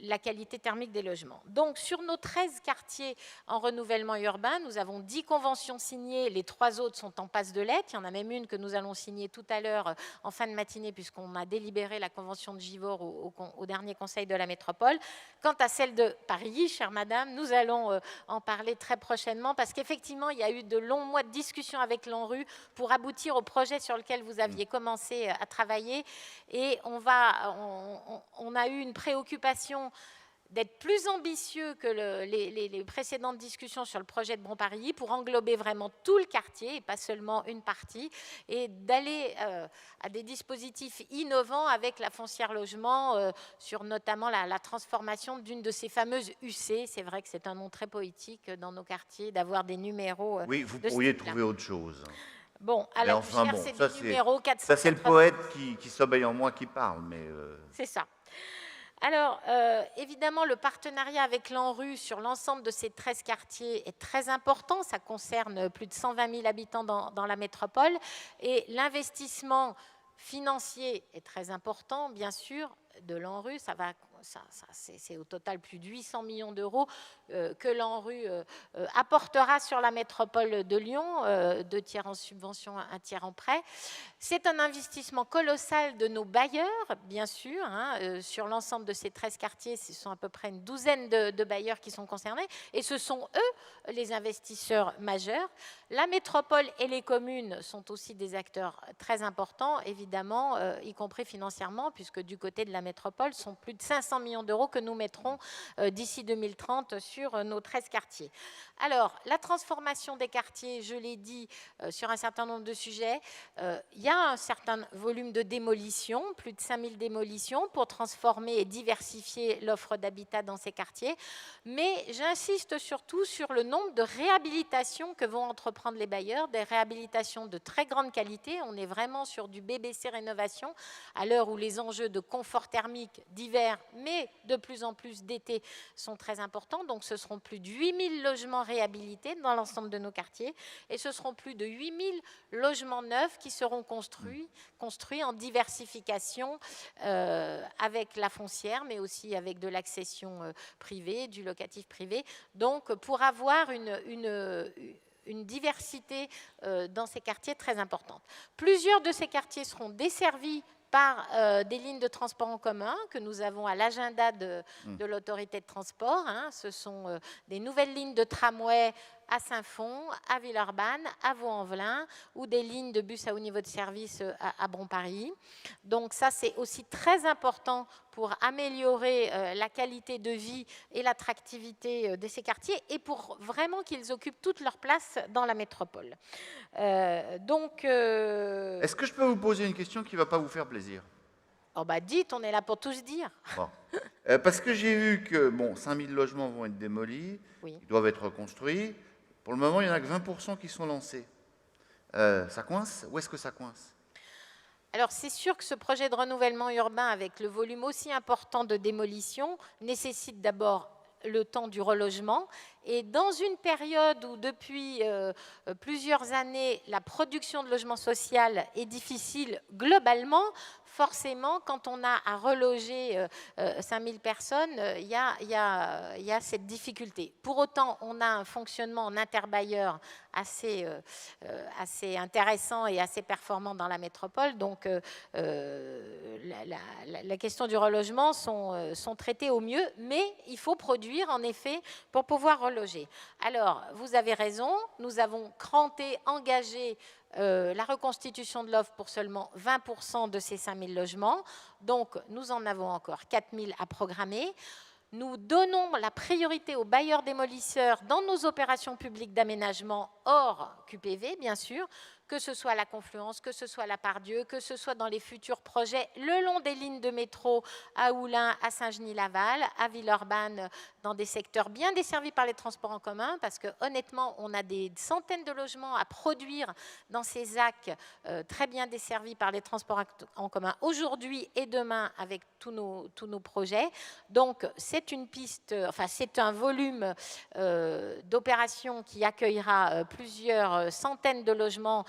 la qualité thermique des logements. Donc sur nos 13 quartiers en renouvellement urbain, nous avons 10 conventions signées, les 3 autres sont en passe de lettres, il y en a même une que nous allons signer tout à l'heure en fin de matinée puisqu'on a délibéré la convention de Givors au dernier Conseil de la métropole. Quant à celle de Paris, chère madame, nous allons en parler très prochainement parce qu'effectivement, il y a eu de longs mois de discussion avec l'ANRU pour aboutir au projet sur lequel vous aviez commencé à travailler. Et on a eu une préoccupation d'être plus ambitieux que les précédentes discussions sur le projet de Bon Paris pour englober vraiment tout le quartier et pas seulement une partie, et d'aller à des dispositifs innovants avec la foncière logement sur notamment la transformation d'une de ces fameuses UC. C'est vrai que c'est un nom très poétique dans nos quartiers d'avoir des numéros. Oui, vous pourriez trouver autre chose. Bon, alors enfin, bon, c'est des numéros 480. Ça, c'est le poète qui sommeille en moi qui parle, mais... C'est ça. Alors, évidemment, le partenariat avec l'ANRU sur l'ensemble de ces 13 quartiers est très important. Ça concerne plus de 120 000 habitants dans la métropole. Et l'investissement financier est très important, bien sûr, de l'ANRU. C'est au total plus de 800 millions d'euros que l'ANRU apportera sur la métropole de Lyon, 2 tiers en subvention, 1 tiers en prêt. C'est un investissement colossal de nos bailleurs, bien sûr. Sur l'ensemble de ces 13 quartiers, ce sont à peu près une douzaine de bailleurs qui sont concernés, et ce sont eux les investisseurs majeurs. La métropole et les communes sont aussi des acteurs très importants, évidemment, y compris financièrement, puisque du côté de la métropole, ce sont plus de 500 millions d'euros que nous mettrons d'ici 2030 sur nos 13 quartiers. Alors, la transformation des quartiers, je l'ai dit, sur un certain nombre de sujets, il y a un certain volume de démolition, plus de 5000 démolitions pour transformer et diversifier l'offre d'habitat dans ces quartiers, mais j'insiste surtout sur le nombre de réhabilitations que vont entreprendre les bailleurs, des réhabilitations de très grande qualité. On est vraiment sur du BBC rénovation, à l'heure où les enjeux de confort thermique d'hiver, mais de plus en plus d'été, sont très importants. Donc ce seront plus de 8000 logements réhabilités dans l'ensemble de nos quartiers, et ce seront plus de 8000 logements neufs qui seront construits en diversification avec la foncière, mais aussi avec de l'accession privée, du locatif privé. Donc pour avoir une diversité dans ces quartiers très importante. Plusieurs de ces quartiers seront desservis par des lignes de transport en commun que nous avons à l'agenda de l'autorité de transport. Ce sont des nouvelles lignes de tramway à Saint-Fond, à Villeurbanne, à Vaux-en-Velin, ou des lignes de bus à haut niveau de service à Bon Paris. Donc ça, c'est aussi très important pour améliorer la qualité de vie et l'attractivité de ces quartiers, et pour vraiment qu'ils occupent toute leur place dans la métropole. Est-ce que je peux vous poser une question qui ne va pas vous faire plaisir? Oh bah dites, on est là pour tous dire. Bon. Parce que j'ai vu que 5000 logements vont être démolis, oui. Ils doivent être reconstruits. Pour le moment, il n'y en a que 20% qui sont lancés. Ça coince? Où est-ce que ça coince? Alors c'est sûr que ce projet de renouvellement urbain, avec le volume aussi important de démolition, nécessite d'abord le temps du relogement. Et dans une période où depuis plusieurs années, la production de logement social est difficile globalement, forcément, quand on a à reloger 5000 personnes, il y a cette difficulté. Pour autant, on a un fonctionnement en interbailleur assez intéressant et assez performant dans la métropole. Donc, la question du relogement sont traitées au mieux, mais il faut produire, en effet, pour pouvoir reloger. Alors, vous avez raison, nous avons cranté, engagé la reconstitution de l'offre pour seulement 20% de ces 5000 logements. Donc, nous en avons encore 4000 à programmer. Nous donnons la priorité aux bailleurs démolisseurs dans nos opérations publiques d'aménagement hors QPV, bien sûr, que ce soit à la Confluence, que ce soit à la Pardieu, que ce soit dans les futurs projets le long des lignes de métro à Oulin, à Saint-Genis-Laval, à Villeurbanne, dans des secteurs bien desservis par les transports en commun, parce que honnêtement, on a des centaines de logements à produire dans ces ZAC très bien desservis par les transports en commun aujourd'hui et demain avec tous nos projets. Donc, c'est une piste, enfin, c'est un volume d'opérations qui accueillera plusieurs centaines de logements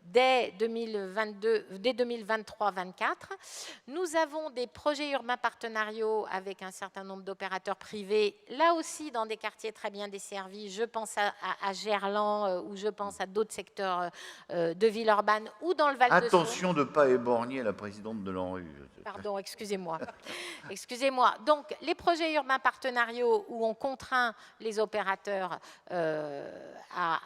dès 2023-2024. Nous avons des projets urbains partenariaux avec un certain nombre d'opérateurs privés, là aussi dans des quartiers très bien desservis. Je pense à Gerland ou je pense à d'autres secteurs de Villeurbanne ou dans le Val-de-Saône. Attention de ne pas éborgner la présidente de l'ANRU. Pardon, excusez-moi. Excusez-moi. Donc, les projets urbains partenariaux où on contraint les opérateurs à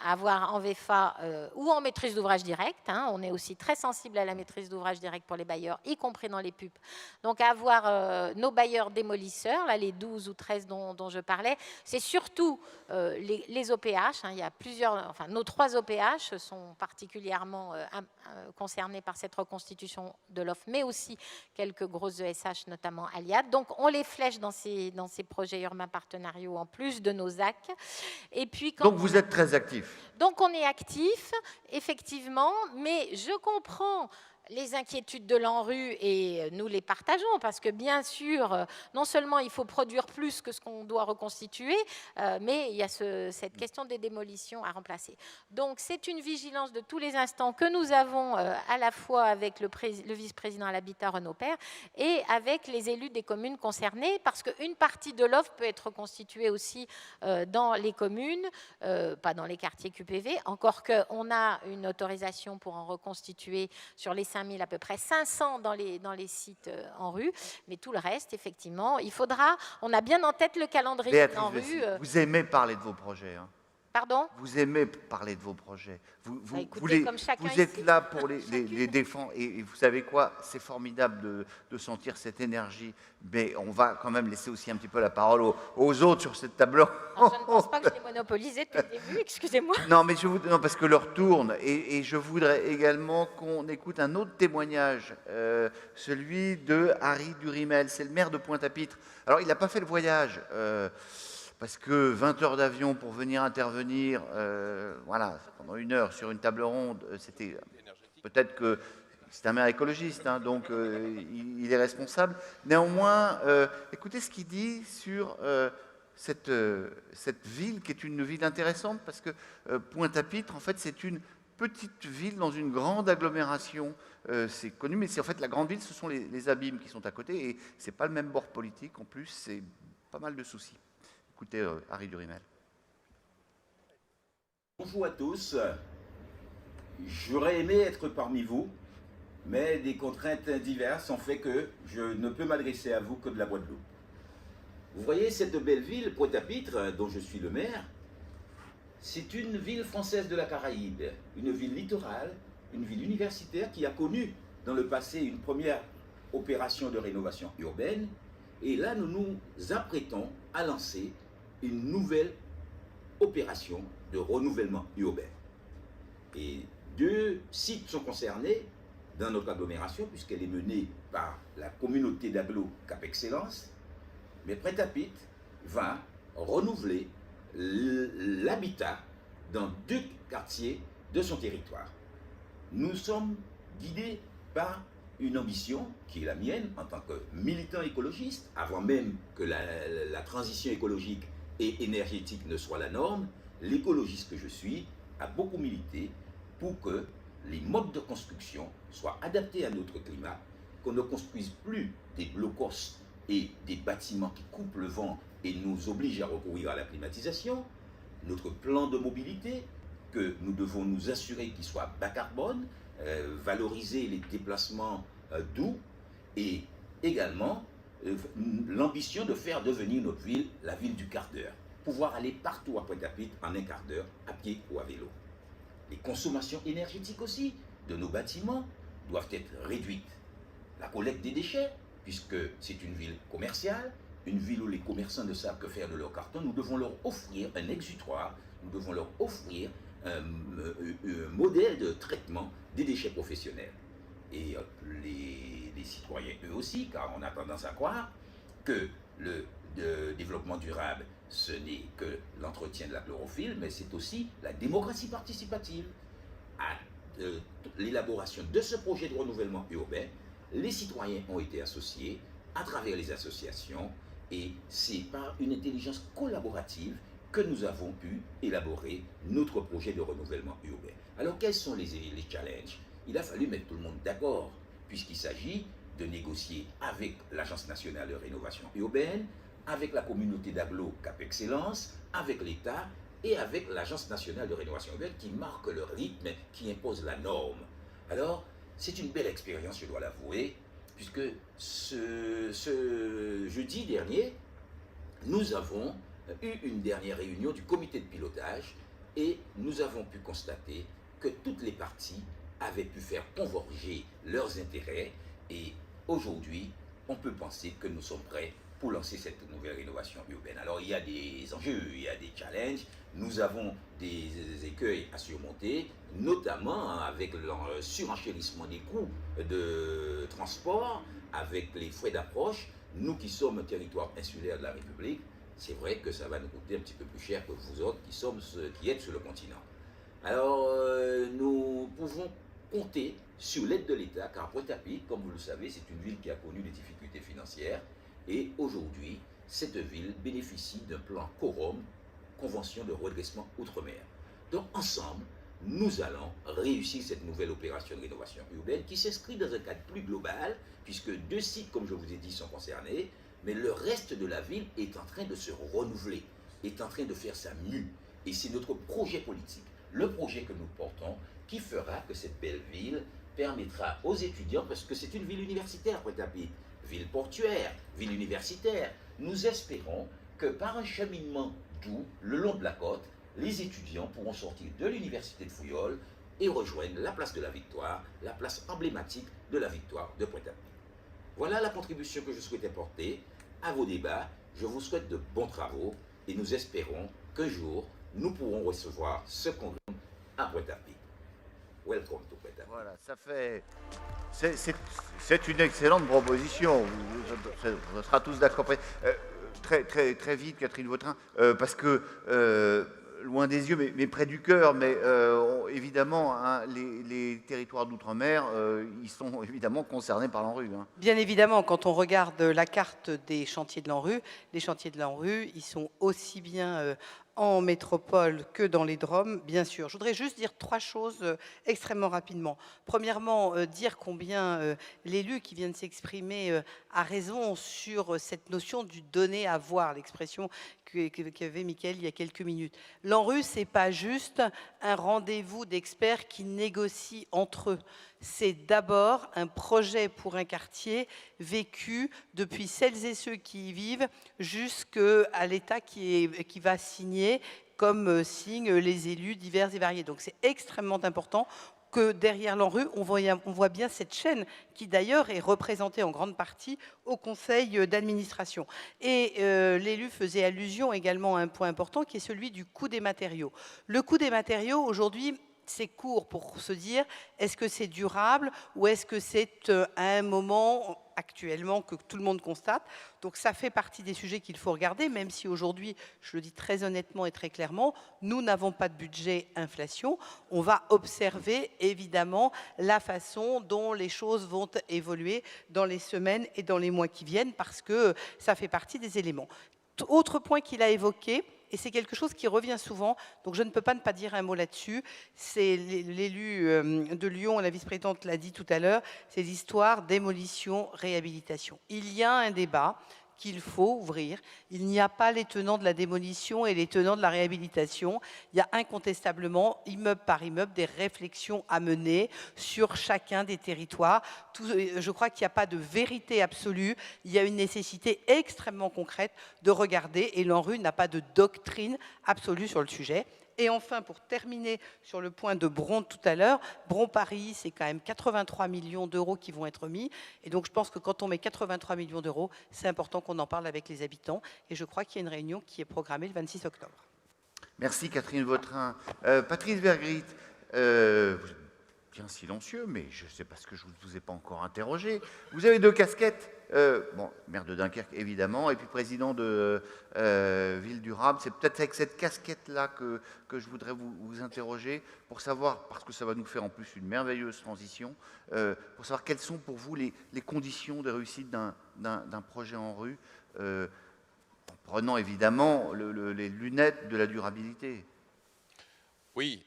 avoir en VFA ou en maîtrise d'ouvrage direct. Hein, on est aussi très sensible à la maîtrise d'ouvrage direct pour les bailleurs, y compris dans les PUP. Donc, avoir nos bailleurs démolisseurs, là, les 12 ou 13 dont je parlais, c'est surtout les OPH. Hein, il y a plusieurs, enfin, nos 3 OPH sont particulièrement concernés par cette reconstitution de l'offre, mais aussi quelques grosses ESH, notamment Aliad. Donc, on les flèche dans ces projets urbains partenariaux en plus de nos ZAC. Et puis, donc, vous êtes très actif. Donc, on est actif, effectivement, mais je comprends les inquiétudes de l'ANRU et nous les partageons parce que bien sûr, non seulement il faut produire plus que ce qu'on doit reconstituer, mais il y a cette question des démolitions à remplacer. Donc c'est une vigilance de tous les instants que nous avons à la fois avec le vice-président à l'habitat Renaud Père et avec les élus des communes concernées parce qu'une partie de l'offre peut être reconstituée aussi dans les communes, pas dans les quartiers QPV, encore qu'on a une autorisation pour en reconstituer sur les 5000, à peu près 500 dans les sites en rue, mais tout le reste, effectivement, il faudra, on a bien en tête le calendrier en rue. Vous aimez parler de vos projets, hein. Pardon ? Vous aimez parler de vos projets. Vous êtes ici. là pour les défendre. Et vous savez quoi ? C'est formidable de sentir cette énergie. Mais on va quand même laisser aussi un petit peu la parole aux autres sur cette table. Alors, je ne pense pas que je l'ai monopolisé depuis le début, excusez-moi. Non, mais non, parce que l'heure tourne. Et je voudrais également qu'on écoute un autre témoignage, celui de Harry Durimel. C'est le maire de Pointe-à-Pitre. Alors, il n'a pas fait le voyage. Parce que 20 heures d'avion pour venir intervenir, voilà, pendant 1 heure sur une table ronde, c'était peut-être que c'est un maire écologiste, hein, donc il est responsable. Néanmoins, écoutez ce qu'il dit sur cette ville qui est une ville intéressante parce que Pointe-à-Pitre, en fait, c'est une petite ville dans une grande agglomération. C'est connu, mais c'est en fait la grande ville, ce sont les abîmes qui sont à côté et c'est pas le même bord politique. En plus, c'est pas mal de soucis. Écoutez, Harry Durimel. Bonjour à tous. J'aurais aimé être parmi vous, mais des contraintes diverses ont fait que je ne peux m'adresser à vous que de la Guadeloupe. Vous voyez cette belle ville, Pointe-à-Pitre, dont je suis le maire, c'est une ville française de la Caraïbe, une ville littorale, une ville universitaire qui a connu dans le passé une première opération de rénovation urbaine. Et là, nous nous apprêtons à lancer une nouvelle opération de renouvellement urbain. Et 2 sites sont concernés dans notre agglomération, puisqu'elle est menée par la communauté d'agglo Cap Excellence. Mais Pointe-à-Pitre va renouveler l'habitat dans 2 quartiers de son territoire. Nous sommes guidés par une ambition qui est la mienne en tant que militant écologiste, avant même que la transition écologique et énergétique ne soit la norme. L'écologiste que je suis a beaucoup milité pour que les modes de construction soient adaptés à notre climat, qu'on ne construise plus des blocos et des bâtiments qui coupent le vent et nous obligent à recourir à la climatisation. Notre plan de mobilité, que nous devons nous assurer qu'il soit bas carbone, valoriser les déplacements doux et également l'ambition de faire devenir notre ville la ville du quart d'heure. Pouvoir aller partout à Pointe-à-Pitre en 1 quart d'heure, à pied ou à vélo. Les consommations énergétiques aussi de nos bâtiments doivent être réduites. La collecte des déchets, puisque c'est une ville commerciale, une ville où les commerçants ne savent que faire de leur carton, nous devons leur offrir un exutoire, nous devons leur offrir un modèle de traitement des déchets professionnels. Et les citoyens eux aussi, car on a tendance à croire que le développement durable, ce n'est que l'entretien de la chlorophylle, mais c'est aussi la démocratie participative. À l'élaboration de ce projet de renouvellement urbain, les citoyens ont été associés à travers les associations et c'est par une intelligence collaborative que nous avons pu élaborer notre projet de renouvellement urbain. Alors quels sont les challenges? Il a fallu mettre tout le monde d'accord puisqu'il s'agit de négocier avec l'Agence nationale de rénovation urbaine, avec la communauté d'agglo Cap Excellence, avec l'État et avec l'Agence nationale de rénovation urbaine qui marque le rythme, qui impose la norme. Alors, c'est une belle expérience, je dois l'avouer, puisque ce jeudi dernier, nous avons eu une dernière réunion du comité de pilotage et nous avons pu constater que toutes les parties avaient pu faire converger leurs intérêts et aujourd'hui, on peut penser que nous sommes prêts pour lancer cette nouvelle rénovation urbaine. Alors il y a des enjeux, il y a des challenges, nous avons des écueils à surmonter, notamment avec le surenchérissement des coûts de transport, avec les frais d'approche. Nous qui sommes un territoire insulaire de la République, c'est vrai que ça va nous coûter un petit peu plus cher que vous autres qui êtes sur le continent. Alors nous pouvons compter sur l'aide de l'État, car Pointe-à-Pitre, comme vous le savez, c'est une ville qui a connu des difficultés financières. Et aujourd'hui, cette ville bénéficie d'un plan Quorum, Convention de redressement outre-mer. Donc ensemble, nous allons réussir cette nouvelle opération de rénovation urbaine qui s'inscrit dans un cadre plus global, puisque 2 sites, comme je vous ai dit, sont concernés, mais le reste de la ville est en train de se renouveler, est en train de faire sa mue. Et c'est notre projet politique, le projet que nous portons, qui fera que cette belle ville permettra aux étudiants, parce que c'est une ville universitaire, Pointe-à-Pitre, ville portuaire, ville universitaire. Nous espérons que par un cheminement doux le long de la côte, les étudiants pourront sortir de l'université de Fouillol et rejoindre la place de la Victoire, la place emblématique de la Victoire de Pointe-à-Pitre. Voilà la contribution que je souhaitais porter à vos débats. Je vous souhaite de bons travaux et nous espérons qu'un jour, nous pourrons recevoir ce congrès à Pointe-à-Pitre. Welcome to Pointe-à-Pitre. Voilà, ça fait... C'est une excellente proposition, on sera tous d'accord. Très vite, Catherine Vautrin, parce que, loin des yeux, mais près du cœur, mais évidemment, hein, les territoires d'outre-mer, ils sont évidemment concernés par l'ANRU. Hein. Bien évidemment, quand on regarde la carte des chantiers de l'ANRU, les chantiers de l'ANRU, ils sont aussi bien en métropole que dans les DROM, bien sûr. Je voudrais juste dire 3 choses extrêmement rapidement. Premièrement, dire combien l'élu qui vient de s'exprimer a raison sur cette notion du donner à voir, l'expression qu'avait Mickaël il y a quelques minutes. L'ANRU, ce n'est pas juste un rendez-vous d'experts qui négocient entre eux. C'est d'abord un projet pour un quartier vécu depuis celles et ceux qui y vivent jusqu'à l'État qui va signer comme signent les élus divers et variés. Donc c'est extrêmement important que derrière l'ANRU, on voit bien cette chaîne qui d'ailleurs est représentée en grande partie au conseil d'administration. Et l'élu faisait allusion également à un point important qui est celui du coût des matériaux. Le coût des matériaux, aujourd'hui, c'est court pour se dire est-ce que c'est durable ou est-ce que c'est à un moment actuellement que tout le monde constate. Donc ça fait partie des sujets qu'il faut regarder, même si aujourd'hui, je le dis très honnêtement et très clairement, nous n'avons pas de budget inflation. On va observer évidemment la façon dont les choses vont évoluer dans les semaines et dans les mois qui viennent parce que ça fait partie des éléments. Autre point qu'il a évoqué, et c'est quelque chose qui revient souvent, donc je ne peux pas ne pas dire un mot là-dessus, c'est l'élu de Lyon, la vice-présidente l'a dit tout à l'heure, c'est l'histoire démolition-réhabilitation. Il y a un débat qu'il faut ouvrir. Il n'y a pas les tenants de la démolition et les tenants de la réhabilitation. Il y a incontestablement, immeuble par immeuble, des réflexions à mener sur chacun des territoires. Je crois qu'il n'y a pas de vérité absolue. Il y a une nécessité extrêmement concrète de regarder, et l'ANRU n'a pas de doctrine absolue sur le sujet. Et enfin, pour terminer sur le point de Bron tout à l'heure, Bron-Paris, c'est quand même 83 millions d'euros qui vont être mis. Et donc, je pense que quand on met 83 millions d'euros, c'est important qu'on en parle avec les habitants. Et je crois qu'il y a une réunion qui est programmée le 26 octobre. Merci Catherine Vautrin. Patrice Vergrit, vous êtes bien silencieux, mais je ne sais pas ce que je ne vous ai pas encore interrogé. Vous avez 2 casquettes. Bon, maire de Dunkerque, évidemment, et puis président de Ville Durable. C'est peut-être avec cette casquette-là que je voudrais vous interroger pour savoir, parce que ça va nous faire en plus une merveilleuse transition, pour savoir quelles sont pour vous les conditions de réussite d'un projet en rue, en prenant évidemment les lunettes de la durabilité. Oui.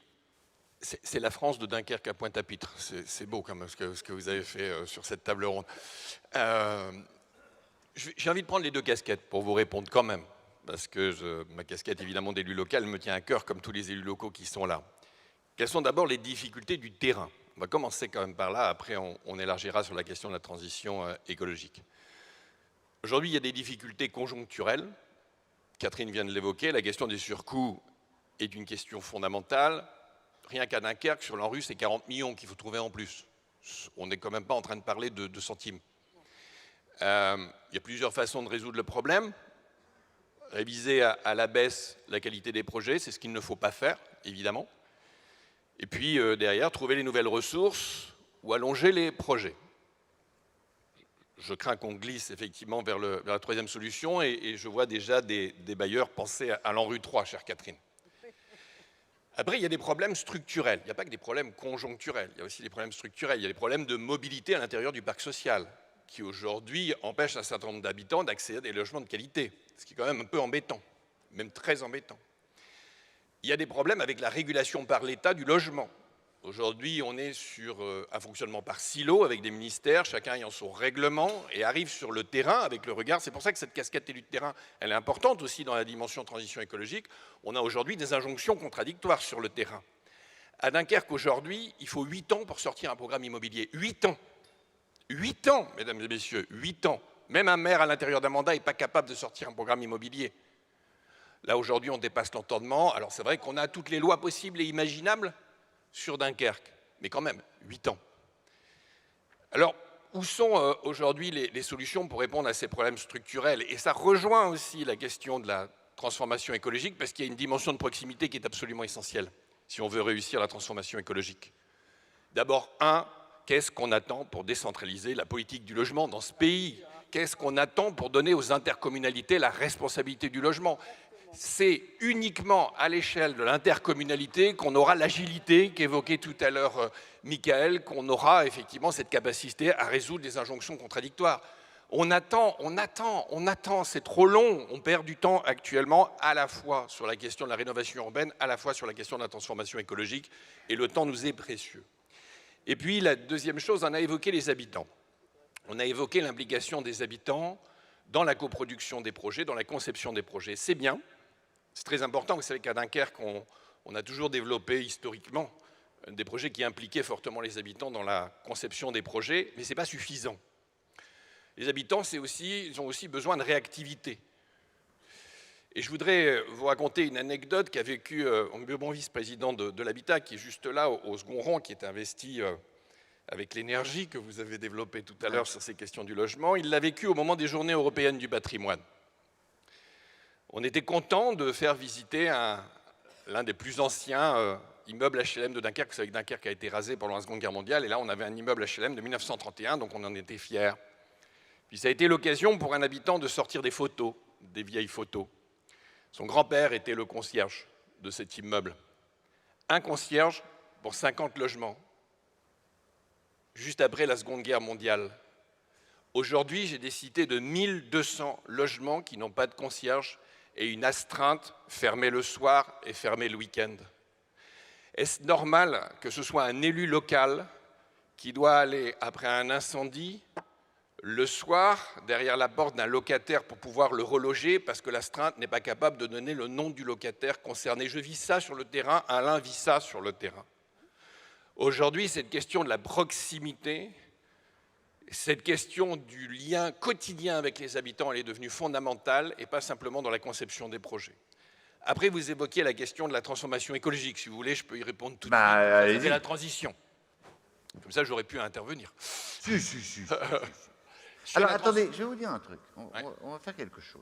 C'est la France de Dunkerque à Pointe-à-Pitre. C'est beau quand même ce que vous avez fait sur cette table ronde. J'ai envie de prendre les 2 casquettes pour vous répondre quand même, parce que ma casquette évidemment d'élu local me tient à cœur comme tous les élus locaux qui sont là. Quelles sont d'abord les difficultés du terrain? On va commencer quand même par là, après on élargira sur la question de la transition écologique. Aujourd'hui, il y a des difficultés conjoncturelles. Catherine vient de l'évoquer, la question des surcoûts est une question fondamentale. Rien qu'à Dunkerque, sur l'ANRU, c'est 40 millions qu'il faut trouver en plus. On n'est quand même pas en train de parler de centimes. Il y a plusieurs façons de résoudre le problème. Réviser à la baisse la qualité des projets, c'est ce qu'il ne faut pas faire, évidemment. Et puis, derrière, trouver les nouvelles ressources ou allonger les projets. Je crains qu'on glisse effectivement vers la 3e solution et je vois déjà des bailleurs penser à l'ANRU 3, chère Catherine. Après, il y a des problèmes structurels. Il n'y a pas que des problèmes conjoncturels. Il y a aussi des problèmes structurels. Il y a des problèmes de mobilité à l'intérieur du parc social qui, aujourd'hui, empêchent un certain nombre d'habitants d'accéder à des logements de qualité, ce qui est quand même un peu embêtant, même très embêtant. Il y a des problèmes avec la régulation par l'État du logement. Aujourd'hui, on est sur un fonctionnement par silo avec des ministères, chacun ayant son règlement, et arrive sur le terrain avec le regard. C'est pour ça que cette casquette élu de terrain, elle est importante aussi dans la dimension transition écologique. On a aujourd'hui des injonctions contradictoires sur le terrain. À Dunkerque, aujourd'hui, il faut 8 ans pour sortir un programme immobilier. 8 ans. 8 ans, mesdames et messieurs, 8 ans. Même un maire à l'intérieur d'un mandat n'est pas capable de sortir un programme immobilier. Là, aujourd'hui, on dépasse l'entendement. Alors, c'est vrai qu'on a toutes les lois possibles et imaginables sur Dunkerque, mais quand même, 8 ans. Alors, où sont aujourd'hui les solutions pour répondre à ces problèmes structurels? Et ça rejoint aussi la question de la transformation écologique, parce qu'il y a une dimension de proximité qui est absolument essentielle, si on veut réussir la transformation écologique. D'abord, qu'est-ce qu'on attend pour décentraliser la politique du logement dans ce pays? Qu'est-ce qu'on attend pour donner aux intercommunalités la responsabilité du logement? C'est uniquement à l'échelle de l'intercommunalité qu'on aura l'agilité qu'évoquait tout à l'heure Michael, qu'on aura effectivement cette capacité à résoudre des injonctions contradictoires. On attend, c'est trop long. On perd du temps actuellement à la fois sur la question de la rénovation urbaine, à la fois sur la question de la transformation écologique, et le temps nous est précieux. Et puis la deuxième chose, on a évoqué les habitants. On a évoqué l'implication des habitants dans la coproduction des projets, dans la conception des projets. C'est bien. C'est très important. Vous savez qu'à Dunkerque, on a toujours développé historiquement des projets qui impliquaient fortement les habitants dans la conception des projets, mais ce n'est pas suffisant. Les habitants, ils ont aussi besoin de réactivité. Et je voudrais vous raconter une anecdote qu'a vécue mon vice-président de l'Habitat, qui est juste là, au second rang, qui est investi avec l'énergie que vous avez développée tout à l'heure sur ces questions du logement. Il l'a vécu au moment des Journées européennes du patrimoine. On était content de faire visiter l'un des plus anciens immeubles HLM de Dunkerque. Vous savez que Dunkerque a été rasé pendant la Seconde Guerre mondiale, et là on avait un immeuble HLM de 1931, donc on en était fiers. Puis ça a été l'occasion pour un habitant de sortir des photos, des vieilles photos. Son grand-père était le concierge de cet immeuble. Un concierge pour 50 logements, juste après la Seconde Guerre mondiale. Aujourd'hui, j'ai des cités de 1200 logements qui n'ont pas de concierge, et une astreinte fermée le soir et fermée le week-end. Est-ce normal que ce soit un élu local qui doit aller, après un incendie, le soir, derrière la porte d'un locataire pour pouvoir le reloger, parce que l'astreinte n'est pas capable de donner le nom du locataire concerné? Je vis ça sur le terrain, Alain vit ça sur le terrain. Aujourd'hui, cette question de la proximité, cette question du lien quotidien avec les habitants, elle est devenue fondamentale, et pas simplement dans la conception des projets. Après, vous évoquiez la question de la transformation écologique. Si vous voulez, je peux y répondre tout de suite. C'est la transition. Comme ça, j'aurais pu intervenir. Si. Alors, attendez, je vais vous dire un truc. On va faire quelque chose.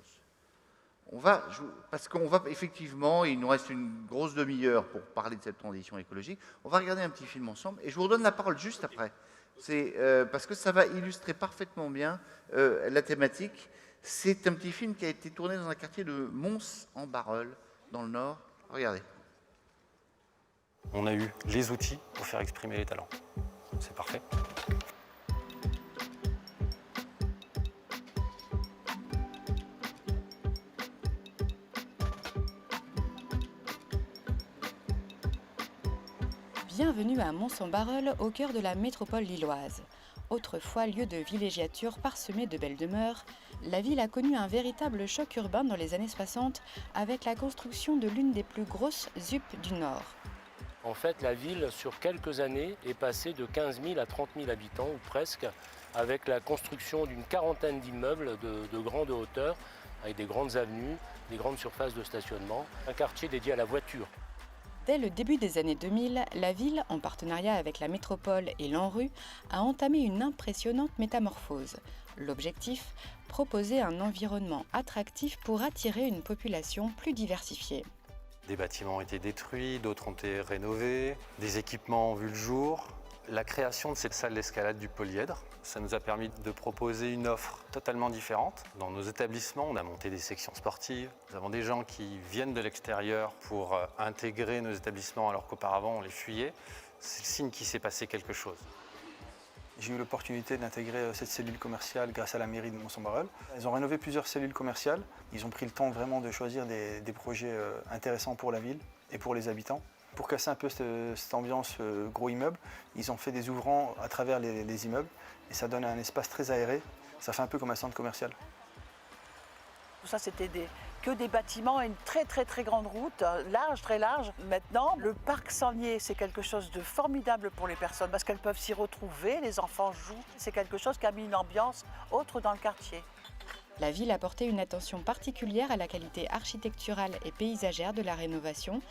Parce qu'on va, effectivement, il nous reste une grosse demi-heure pour parler de cette transition écologique. On va regarder un petit film ensemble et je vous redonne la parole juste après. C'est parce que ça va illustrer parfaitement bien la thématique. C'est un petit film qui a été tourné dans un quartier de Mons-en-Barœul, dans le Nord. Regardez. On a eu les outils pour faire exprimer les talents. C'est parfait. Bienvenue à Mons-en-Barœul, au cœur de la métropole lilloise. Autrefois lieu de villégiature parsemée de belles demeures, la ville a connu un véritable choc urbain dans les années 60 avec la construction de l'une des plus grosses ZUP du Nord. En fait, la ville, sur quelques années, est passée de 15 000 à 30 000 habitants, ou presque, avec la construction d'une quarantaine d'immeubles de grande hauteur, avec des grandes avenues, des grandes surfaces de stationnement, un quartier dédié à la voiture. Dès le début des années 2000, la ville, en partenariat avec la métropole et l'ANRU, a entamé une impressionnante métamorphose. L'objectif, proposer un environnement attractif pour attirer une population plus diversifiée. Des bâtiments ont été détruits, d'autres ont été rénovés, des équipements ont vu le jour. La création de cette salle d'escalade du polyèdre, ça nous a permis de proposer une offre totalement différente. Dans nos établissements, on a monté des sections sportives. Nous avons des gens qui viennent de l'extérieur pour intégrer nos établissements alors qu'auparavant on les fuyait. C'est le signe qu'il s'est passé quelque chose. J'ai eu l'opportunité d'intégrer cette cellule commerciale grâce à la mairie de Mons-en-Barœul. Ils ont rénové plusieurs cellules commerciales. Ils ont pris le temps vraiment de choisir des projets intéressants pour la ville et pour les habitants. Pour casser un peu cette ambiance gros immeuble, ils ont fait des ouvrants à travers les immeubles et ça donne un espace très aéré. Ça fait un peu comme un centre commercial. Tout ça, c'était que des bâtiments et une très grande route, large, très large. Maintenant, le parc Sangnier, c'est quelque chose de formidable pour les personnes parce qu'elles peuvent s'y retrouver, les enfants jouent. C'est quelque chose qui a mis une ambiance autre dans le quartier. La ville a porté une attention particulière à la qualité architecturale et paysagère de la rénovation.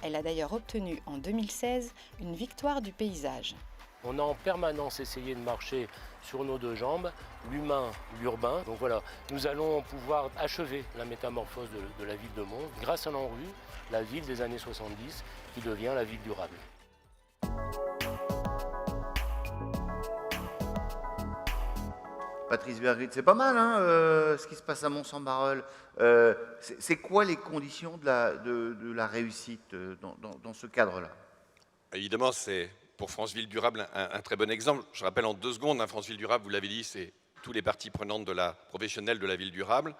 Elle a d'ailleurs obtenu en 2016 une victoire du paysage. On a en permanence essayé de marcher sur nos deux jambes, l'humain, l'urbain. Donc voilà, nous allons pouvoir achever la métamorphose de la ville de Mons grâce à l'ANRU, la ville des années 70 qui devient la ville durable. Patrice Bergrit, c'est pas mal ce qui se passe à Mons-en-Barœul. C'est quoi les conditions de la réussite dans ce cadre-là? Évidemment, c'est pour France Ville Durable un très bon exemple. Je rappelle en 2 secondes, France Ville Durable, vous l'avez dit, c'est tous les parties prenantes professionnelles de la ville durable.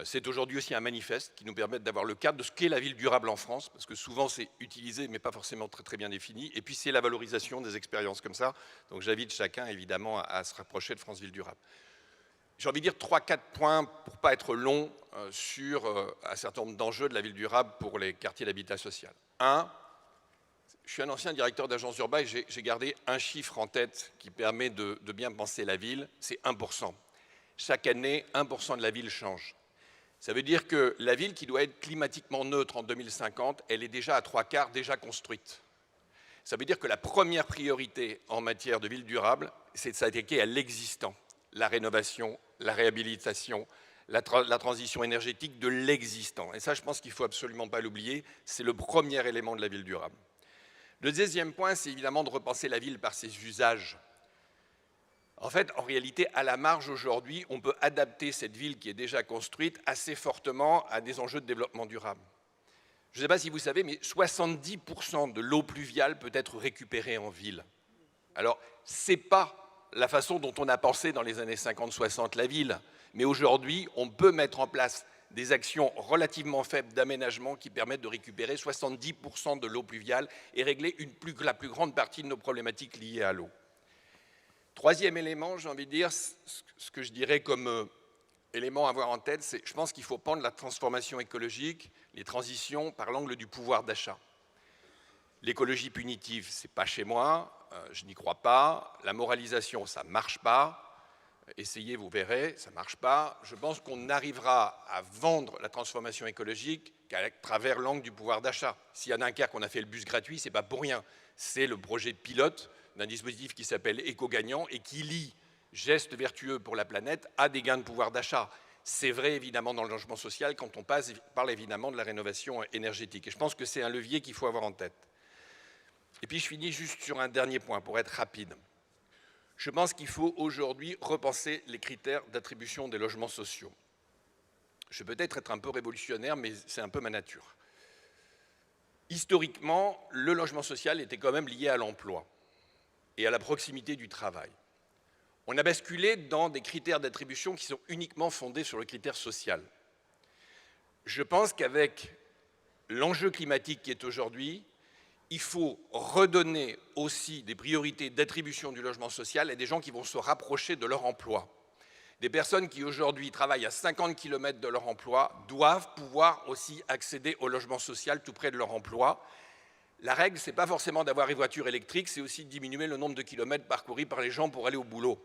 C'est aujourd'hui aussi un manifeste qui nous permet d'avoir le cadre de ce qu'est la ville durable en France, parce que souvent c'est utilisé mais pas forcément très bien défini. Et puis c'est la valorisation des expériences comme ça. Donc j'invite chacun évidemment à se rapprocher de France Ville Durable. J'ai envie de dire 3-4 points pour ne pas être long sur un certain nombre d'enjeux de la ville durable pour les quartiers d'habitat social. 1, je suis un ancien directeur d'agence urbaine et j'ai gardé un chiffre en tête qui permet de bien penser la ville, c'est 1%. Chaque année, 1% de la ville change. Ça veut dire que la ville qui doit être climatiquement neutre en 2050, elle est déjà à 3/4 déjà construite. Ça veut dire que la première priorité en matière de ville durable, c'est de s'attaquer à l'existant, la rénovation, la réhabilitation, la transition énergétique de l'existant. Et ça, je pense qu'il ne faut absolument pas l'oublier, c'est le premier élément de la ville durable. Le deuxième point, c'est évidemment de repenser la ville par ses usages. En fait, en réalité, à la marge aujourd'hui, on peut adapter cette ville qui est déjà construite assez fortement à des enjeux de développement durable. Je ne sais pas si vous savez, mais 70% de l'eau pluviale peut être récupérée en ville. Alors, ce n'est pas la façon dont on a pensé dans les années 50-60 la ville, mais aujourd'hui, on peut mettre en place des actions relativement faibles d'aménagement qui permettent de récupérer 70% de l'eau pluviale et régler la plus grande partie de nos problématiques liées à l'eau. Troisième élément, j'ai envie de dire, ce que je dirais comme élément à avoir en tête, c'est je pense qu'il faut prendre la transformation écologique, les transitions par l'angle du pouvoir d'achat. L'écologie punitive, ce n'est pas chez moi, je n'y crois pas. La moralisation, ça ne marche pas. Essayez, vous verrez, ça ne marche pas. Je pense qu'on n'arrivera à vendre la transformation écologique qu'à travers l'angle du pouvoir d'achat. Si à Dunkerque, on a fait le bus gratuit, ce n'est pas pour rien. C'est le projet pilote d'un dispositif qui s'appelle Éco-gagnant et qui lie gestes vertueux pour la planète à des gains de pouvoir d'achat. C'est vrai évidemment dans le logement social quand on parle évidemment de la rénovation énergétique. Et je pense que c'est un levier qu'il faut avoir en tête. Et puis je finis juste sur un dernier point pour être rapide. Je pense qu'il faut aujourd'hui repenser les critères d'attribution des logements sociaux. Je vais peut-être être un peu révolutionnaire, mais c'est un peu ma nature. Historiquement, le logement social était quand même lié à l'emploi et à la proximité du travail. On a basculé dans des critères d'attribution qui sont uniquement fondés sur le critère social. Je pense qu'avec l'enjeu climatique qui est aujourd'hui, il faut redonner aussi des priorités d'attribution du logement social à des gens qui vont se rapprocher de leur emploi. Des personnes qui aujourd'hui travaillent à 50 km de leur emploi doivent pouvoir aussi accéder au logement social tout près de leur emploi. La règle, ce n'est pas forcément d'avoir une voiture électrique, c'est aussi de diminuer le nombre de kilomètres parcourus par les gens pour aller au boulot.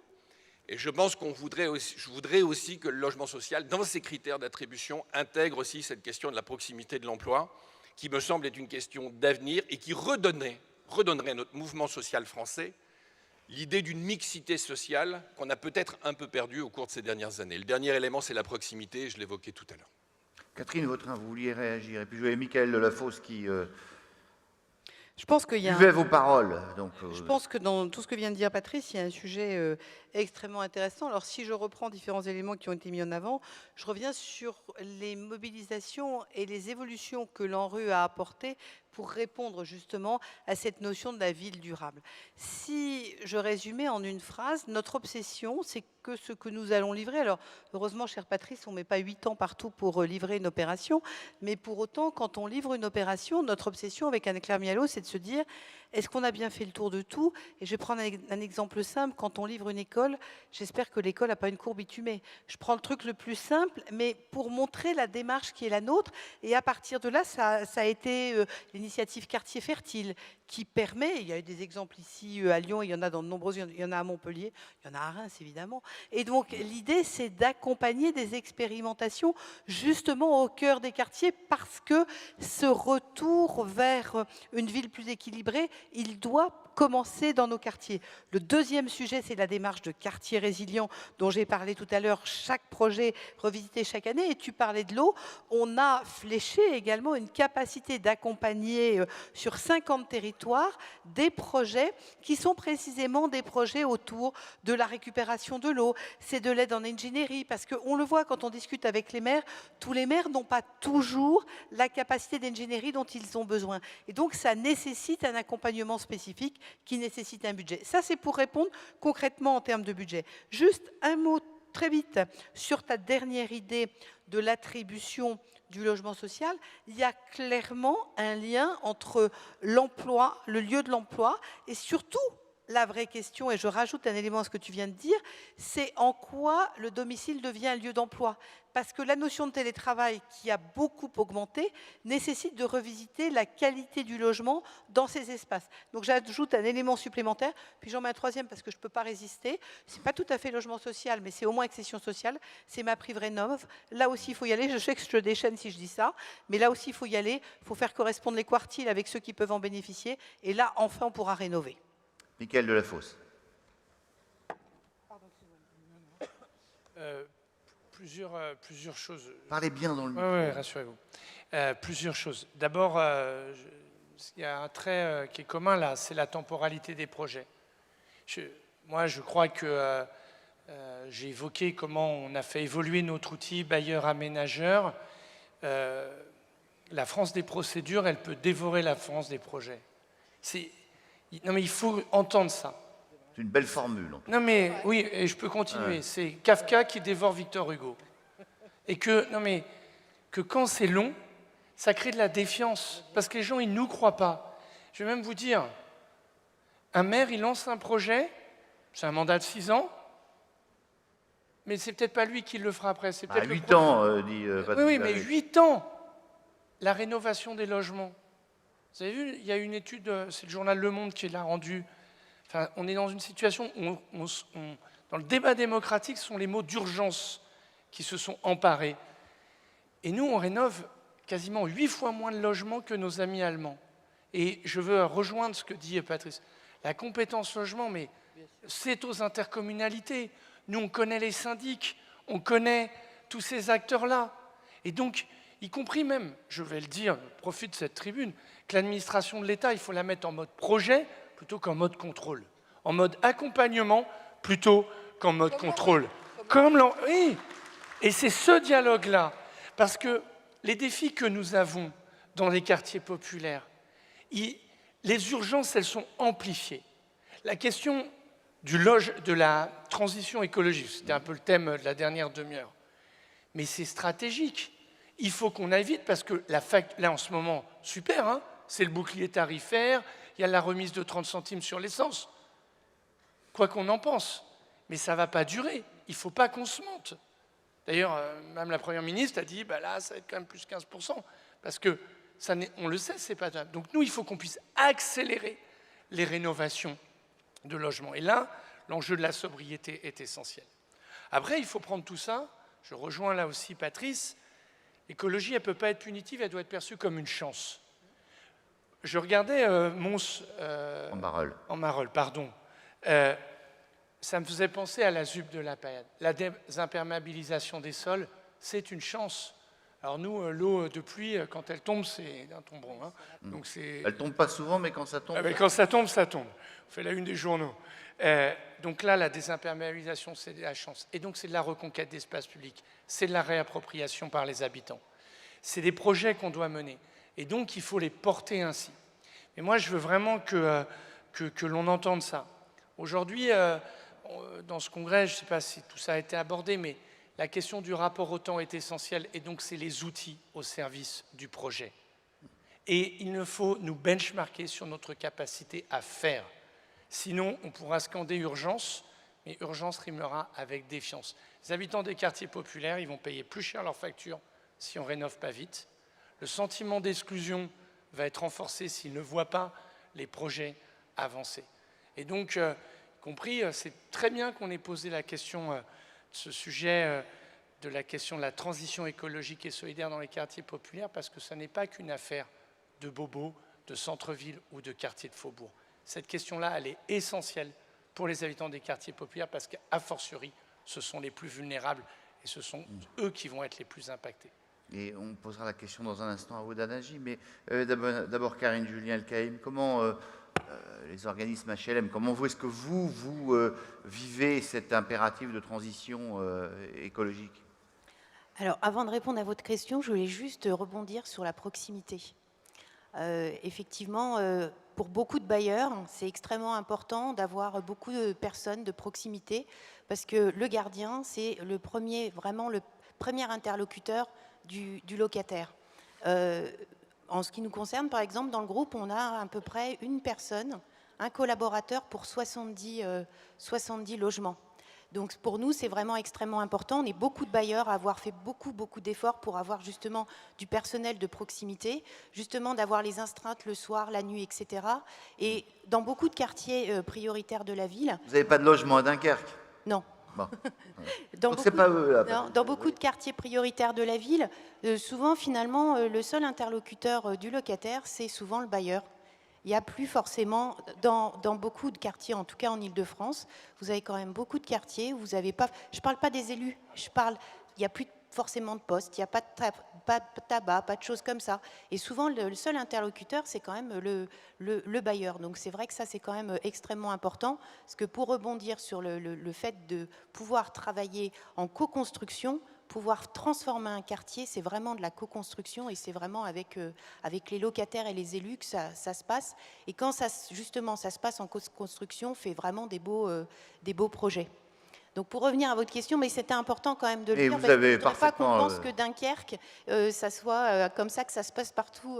Et je pense je voudrais aussi que le logement social, dans ses critères d'attribution, intègre aussi cette question de la proximité de l'emploi, qui me semble être une question d'avenir et qui redonnerait à notre mouvement social français l'idée d'une mixité sociale qu'on a peut-être un peu perdue au cours de ces dernières années. Le dernier élément, c'est la proximité, je l'évoquais tout à l'heure. Catherine Vautrin, vous vouliez réagir. Et puis je voyais Michael Delafosse qui je pense qu'il y a buvait vos paroles. Donc, je pense que dans tout ce que vient de dire Patrice, il y a un sujet extrêmement intéressant. Alors si je reprends différents éléments qui ont été mis en avant, je reviens sur les mobilisations et les évolutions que l'ANRU a apportées pour répondre justement à cette notion de la ville durable. Si je résumais en une phrase, notre obsession, c'est que ce que nous allons livrer, alors heureusement, cher Patrice, on ne met pas 8 ans partout pour livrer une opération, mais pour autant, quand on livre une opération, notre obsession avec Anne-Claire Mialot, c'est de se dire, est-ce qu'on a bien fait le tour de tout? Et je vais prendre un exemple simple, quand on livre une école, j'espère que l'école n'a pas une cour bitumée. Je prends le truc le plus simple, mais pour montrer la démarche qui est la nôtre, et à partir de là, ça a été l'initiative Quartier Fertile, qui permet, il y a eu des exemples ici à Lyon, il y en a dans de nombreuses, il y en a à Montpellier, il y en a à Reims évidemment. Et donc l'idée c'est d'accompagner des expérimentations justement au cœur des quartiers parce que ce retour vers une ville plus équilibrée, il doit commencer dans nos quartiers. Le deuxième sujet, c'est la démarche de quartier résilient dont j'ai parlé tout à l'heure, chaque projet revisité chaque année, et tu parlais de l'eau. On a fléché également une capacité d'accompagner sur 50 territoires des projets qui sont précisément des projets autour de la récupération de l'eau, c'est de l'aide en ingénierie, parce qu'on le voit quand on discute avec les maires, tous les maires n'ont pas toujours la capacité d'ingénierie dont ils ont besoin. Et donc ça nécessite un accompagnement spécifique qui nécessite un budget. Ça, c'est pour répondre concrètement en termes de budget. Juste un mot très vite sur ta dernière idée de l'attribution du logement social. Il y a clairement un lien entre l'emploi, le lieu de l'emploi, et surtout, la vraie question, et je rajoute un élément à ce que tu viens de dire, c'est en quoi le domicile devient un lieu d'emploi. Parce que la notion de télétravail, qui a beaucoup augmenté, nécessite de revisiter la qualité du logement dans ces espaces. Donc j'ajoute un élément supplémentaire, puis j'en mets un troisième parce que je ne peux pas résister. Ce n'est pas tout à fait logement social, mais c'est au moins accession sociale. C'est MaPrimeRénov'. Là aussi, il faut y aller. Je sais que je te déchaîne si je dis ça, mais là aussi, il faut y aller. Il faut faire correspondre les quartiers avec ceux qui peuvent en bénéficier. Et là, enfin, on pourra rénover. Michael Delafosse. Plusieurs choses. Parlez bien dans le micro. Oui, rassurez-vous. Plusieurs choses. D'abord, il y a un trait qui est commun là, c'est la temporalité des projets. Moi, je crois que j'ai évoqué comment on a fait évoluer notre outil bailleur-aménageur. La France des procédures, elle peut dévorer la France des projets. Non, mais il faut entendre ça. C'est une belle formule. Non, mais oui, et je peux continuer. Ouais. C'est Kafka qui dévore Victor Hugo. Et que quand c'est long, ça crée de la défiance. Parce que les gens, ils ne nous croient pas. Je vais même vous dire, un maire, il lance un projet, c'est un mandat de 6 ans, mais c'est peut-être pas lui qui le fera après. C'est peut-être 8 ans, dit Patrick. Oui, mais 8 ans, la rénovation des logements. Vous avez vu, il y a une étude, c'est le journal Le Monde qui l'a rendue, Enfin, on est dans une situation où, dans le débat démocratique, ce sont les mots d'urgence qui se sont emparés. Et nous, on rénove quasiment 8 fois moins de logements que nos amis allemands. Et je veux rejoindre ce que dit Patrice. La compétence logement, mais c'est aux intercommunalités. Nous, on connaît les syndics, on connaît tous ces acteurs-là. Et donc, y compris même, je vais le dire, je profite de cette tribune, que l'administration de l'État, il faut la mettre en mode projet plutôt qu'en mode contrôle. En mode accompagnement plutôt qu'en mode contrôle. Oui. Et c'est ce dialogue-là. Parce que les défis que nous avons dans les quartiers populaires, les urgences, elles sont amplifiées. La question de la transition écologique, c'était un peu le thème de la dernière demi-heure, mais c'est stratégique. Il faut qu'on aille vite parce que là, en ce moment, super, hein, c'est le bouclier tarifaire, il y a la remise de 30 centimes sur l'essence. Quoi qu'on en pense, mais ça ne va pas durer. Il ne faut pas qu'on se mente. D'ailleurs, même la Première ministre a dit, bah là, ça va être quand même plus 15%, parce que, on le sait, c'est pas grave. Donc nous, il faut qu'on puisse accélérer les rénovations de logements. Et là, l'enjeu de la sobriété est essentiel. Après, il faut prendre tout ça, je rejoins là aussi Patrice, l'écologie, elle ne peut pas être punitive, elle doit être perçue comme une chance. Je regardais Mons... en Marolles, pardon. Ça me faisait penser à la ZUP de la Payade. La désimperméabilisation des sols, c'est une chance. Alors nous, l'eau de pluie, quand elle tombe, c'est un tomberon. Hein. Donc elle ne tombe pas souvent, mais quand ça tombe... mais quand ça tombe, ça tombe. On fait la une des journaux. Donc là, la désimperméabilisation, c'est de la chance. Et donc c'est de la reconquête d'espace public. C'est de la réappropriation par les habitants. C'est des projets qu'on doit mener. Et donc, il faut les porter ainsi. Mais moi, je veux vraiment que l'on entende ça. Aujourd'hui, dans ce congrès, je ne sais pas si tout ça a été abordé, mais la question du rapport au temps est essentielle, et donc c'est les outils au service du projet. Et il ne faut nous benchmarker sur notre capacité à faire. Sinon, on pourra scander urgence, mais urgence rimera avec défiance. Les habitants des quartiers populaires, ils vont payer plus cher leurs factures si on ne rénove pas vite. Le sentiment d'exclusion va être renforcé s'ils ne voient pas les projets avancer. Et donc, compris, c'est très bien qu'on ait posé la question, ce sujet de la question de la transition écologique et solidaire dans les quartiers populaires, parce que ce n'est pas qu'une affaire de bobos, de centre-ville ou de quartiers de faubourg. Cette question-là, elle est essentielle pour les habitants des quartiers populaires, parce qu'a fortiori, ce sont les plus vulnérables et ce sont eux qui vont être les plus impactés. Et on posera la question dans un instant à Aude Nagy, mais d'abord Karine Julien-Elkaïm, comment les organismes HLM, comment est-ce que vous vivez cet impératif de transition écologique? Alors, avant de répondre à votre question, je voulais juste rebondir sur la proximité. Effectivement, pour beaucoup de bailleurs, c'est extrêmement important d'avoir beaucoup de personnes de proximité, parce que le gardien, c'est vraiment le premier interlocuteur du locataire. En ce qui nous concerne, par exemple, dans le groupe, on a à peu près une personne, un collaborateur pour 70 logements. Donc pour nous, c'est vraiment extrêmement important. On est beaucoup de bailleurs à avoir fait beaucoup d'efforts pour avoir justement du personnel de proximité, justement d'avoir les astreintes le soir, la nuit, etc. Et dans beaucoup de quartiers prioritaires de la ville... Vous n'avez pas de logement à Dunkerque? Non. Bon. Donc c'est pas eux, là. Dans beaucoup de quartiers prioritaires de la ville, souvent, finalement, le seul interlocuteur du locataire, c'est souvent le bailleur. Il n'y a plus forcément, dans beaucoup de quartiers, en tout cas en Ile-de-France, vous avez quand même beaucoup de quartiers où vous n'avez pas... Je ne parle pas des élus, il n'y a plus forcément de postes, il n'y a pas de tabac, pas de choses comme ça. Et souvent, le seul interlocuteur, c'est quand même le bailleur. Donc c'est vrai que ça, c'est quand même extrêmement important, parce que pour rebondir sur le fait de pouvoir travailler en co-construction, pouvoir transformer un quartier, c'est vraiment de la co-construction, et c'est vraiment avec les locataires et les élus que ça se passe. Et quand justement ça se passe en co-construction, on fait vraiment des beaux projets. Donc pour revenir à votre question, mais c'était important quand même de le dire, parce qu'il ne faudrait pas qu'on pense que Dunkerque, ça soit comme ça, que ça se passe partout,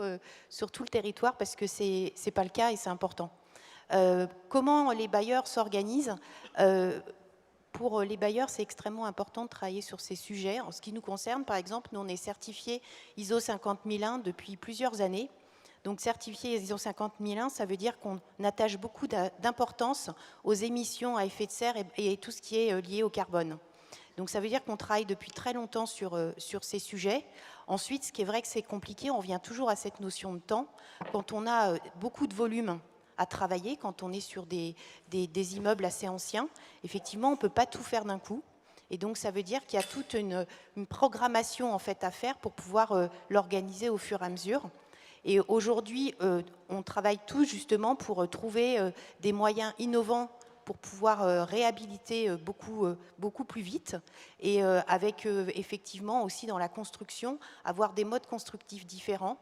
sur tout le territoire, parce que ce n'est pas le cas et c'est important. Comment les bailleurs s'organisent? Pour les bailleurs, c'est extrêmement important de travailler sur ces sujets. En ce qui nous concerne, par exemple, nous, on est certifié ISO 50001 depuis plusieurs années. Donc certifié ISO 50001, ça veut dire qu'on attache beaucoup d'importance aux émissions à effet de serre et tout ce qui est lié au carbone. Donc ça veut dire qu'on travaille depuis très longtemps sur ces sujets. Ensuite, ce qui est vrai que c'est compliqué, on revient toujours à cette notion de temps. Quand on a beaucoup de volume à travailler, quand on est sur des immeubles assez anciens, effectivement, on ne peut pas tout faire d'un coup. Et donc ça veut dire qu'il y a toute une programmation en fait à faire pour pouvoir l'organiser au fur et à mesure. Et aujourd'hui, on travaille tous justement pour trouver des moyens innovants pour pouvoir réhabiliter beaucoup plus vite et avec effectivement aussi dans la construction, avoir des modes constructifs différents,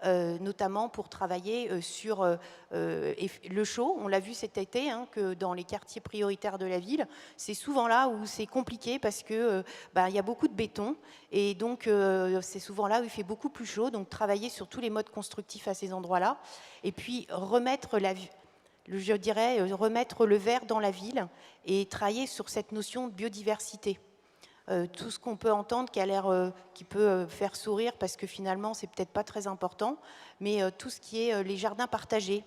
notamment pour travailler sur le chaud. On l'a vu cet été, hein, que dans les quartiers prioritaires de la ville, c'est souvent là où c'est compliqué parce que il y a beaucoup de béton et donc c'est souvent là où il fait beaucoup plus chaud. Donc travailler sur tous les modes constructifs à ces endroits-là et puis remettre remettre le vert dans la ville et travailler sur cette notion de biodiversité. Tout ce qu'on peut entendre qui peut faire sourire parce que finalement c'est peut-être pas très important, mais tout ce qui est les jardins partagés,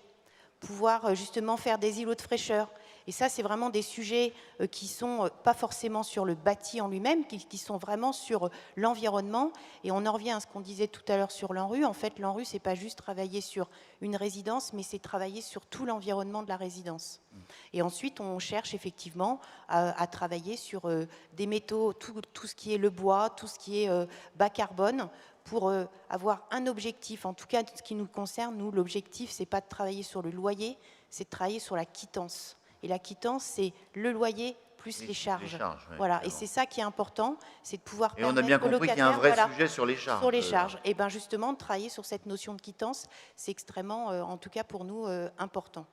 pouvoir justement faire des îlots de fraîcheur. Et ça, c'est vraiment des sujets qui sont pas forcément sur le bâti en lui-même, qui sont vraiment sur l'environnement. Et on en revient à ce qu'on disait tout à l'heure sur l'ANRU. En fait, l'ANRU, c'est pas juste travailler sur une résidence, mais c'est travailler sur tout l'environnement de la résidence. Et ensuite, on cherche effectivement à travailler sur des métaux, tout ce qui est le bois, tout ce qui est bas carbone, pour avoir un objectif. En tout cas, ce qui nous concerne, nous, l'objectif, c'est pas de travailler sur le loyer, c'est de travailler sur la quittance. Et la quittance, c'est le loyer plus les charges. Ouais, voilà. Et c'est ça qui est important, c'est de pouvoir permettre. Et on a bien compris qu'il y a un vrai sujet sur les charges. Sur les charges. Et bien justement, de travailler sur cette notion de quittance, c'est extrêmement, en tout cas pour nous, important.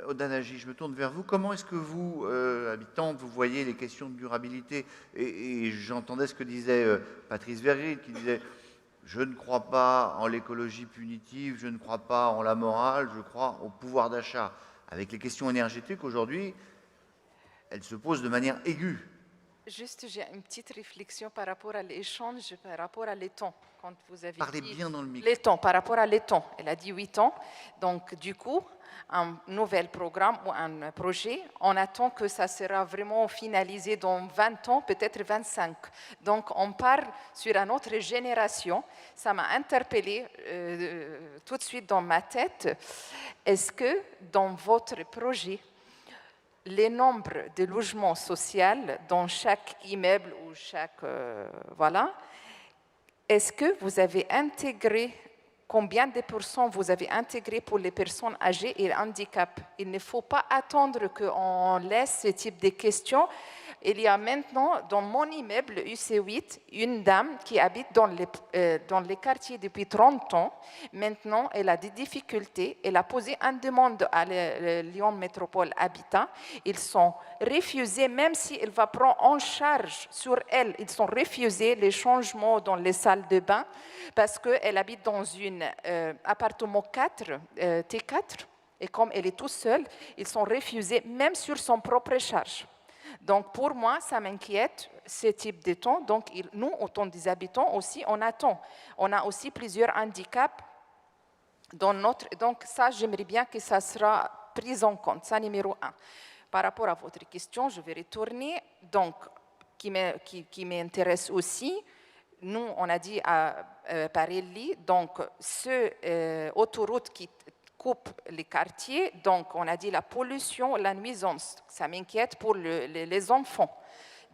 Aude Nagy, je me tourne vers vous. Comment est-ce que vous, habitante, vous voyez les questions de durabilité? Et j'entendais ce que disait Patrice Vergrit, qui disait « Je ne crois pas en l'écologie punitive, je ne crois pas en la morale, je crois au pouvoir d'achat ». Avec les questions énergétiques, aujourd'hui, elles se posent de manière aiguë. Juste, j'ai une petite réflexion par rapport à l'échange, par rapport à l'étang. Quand vous avez Parlez dit bien dans le micro. L'étang, par rapport à l'étang. Elle a dit 8 ans. Donc, du coup, un nouvel programme ou un projet, on attend que ça sera vraiment finalisé dans 20 ans, peut-être 25. Donc, on part sur une autre génération. Ça m'a interpellée tout de suite dans ma tête. Est-ce que dans votre projet, les nombres de logements sociaux dans chaque immeuble ou chaque... voilà, est-ce que vous avez intégré, combien de pourcents vous avez intégré pour les personnes âgées et le handicap? Il ne faut pas attendre qu'on laisse ce type de questions. Il y a maintenant, dans mon immeuble UC8, une dame qui habite dans les quartiers depuis 30 ans. Maintenant, elle a des difficultés. Elle a posé une demande à Lyon Métropole Habitat. Ils sont refusés, même si elle va prendre en charge sur elle, ils sont refusés les changements dans les salles de bain parce qu'elle habite dans un appartement 4, T4. Et comme elle est toute seule, ils sont refusés, même sur son propre charge. Donc, pour moi, ça m'inquiète, ce type de temps. Donc, nous, autant des habitants aussi, on attend. On a aussi plusieurs handicaps dans notre... Donc, ça, j'aimerais bien que ça sera pris en compte. Ça, numéro 1. Par rapport à votre question, je vais retourner. Donc, qui m'intéresse aussi, nous, on a dit à Parelli, donc, ce autoroute qui coupe les quartiers, donc on a dit la pollution, la nuisance, ça m'inquiète pour les enfants.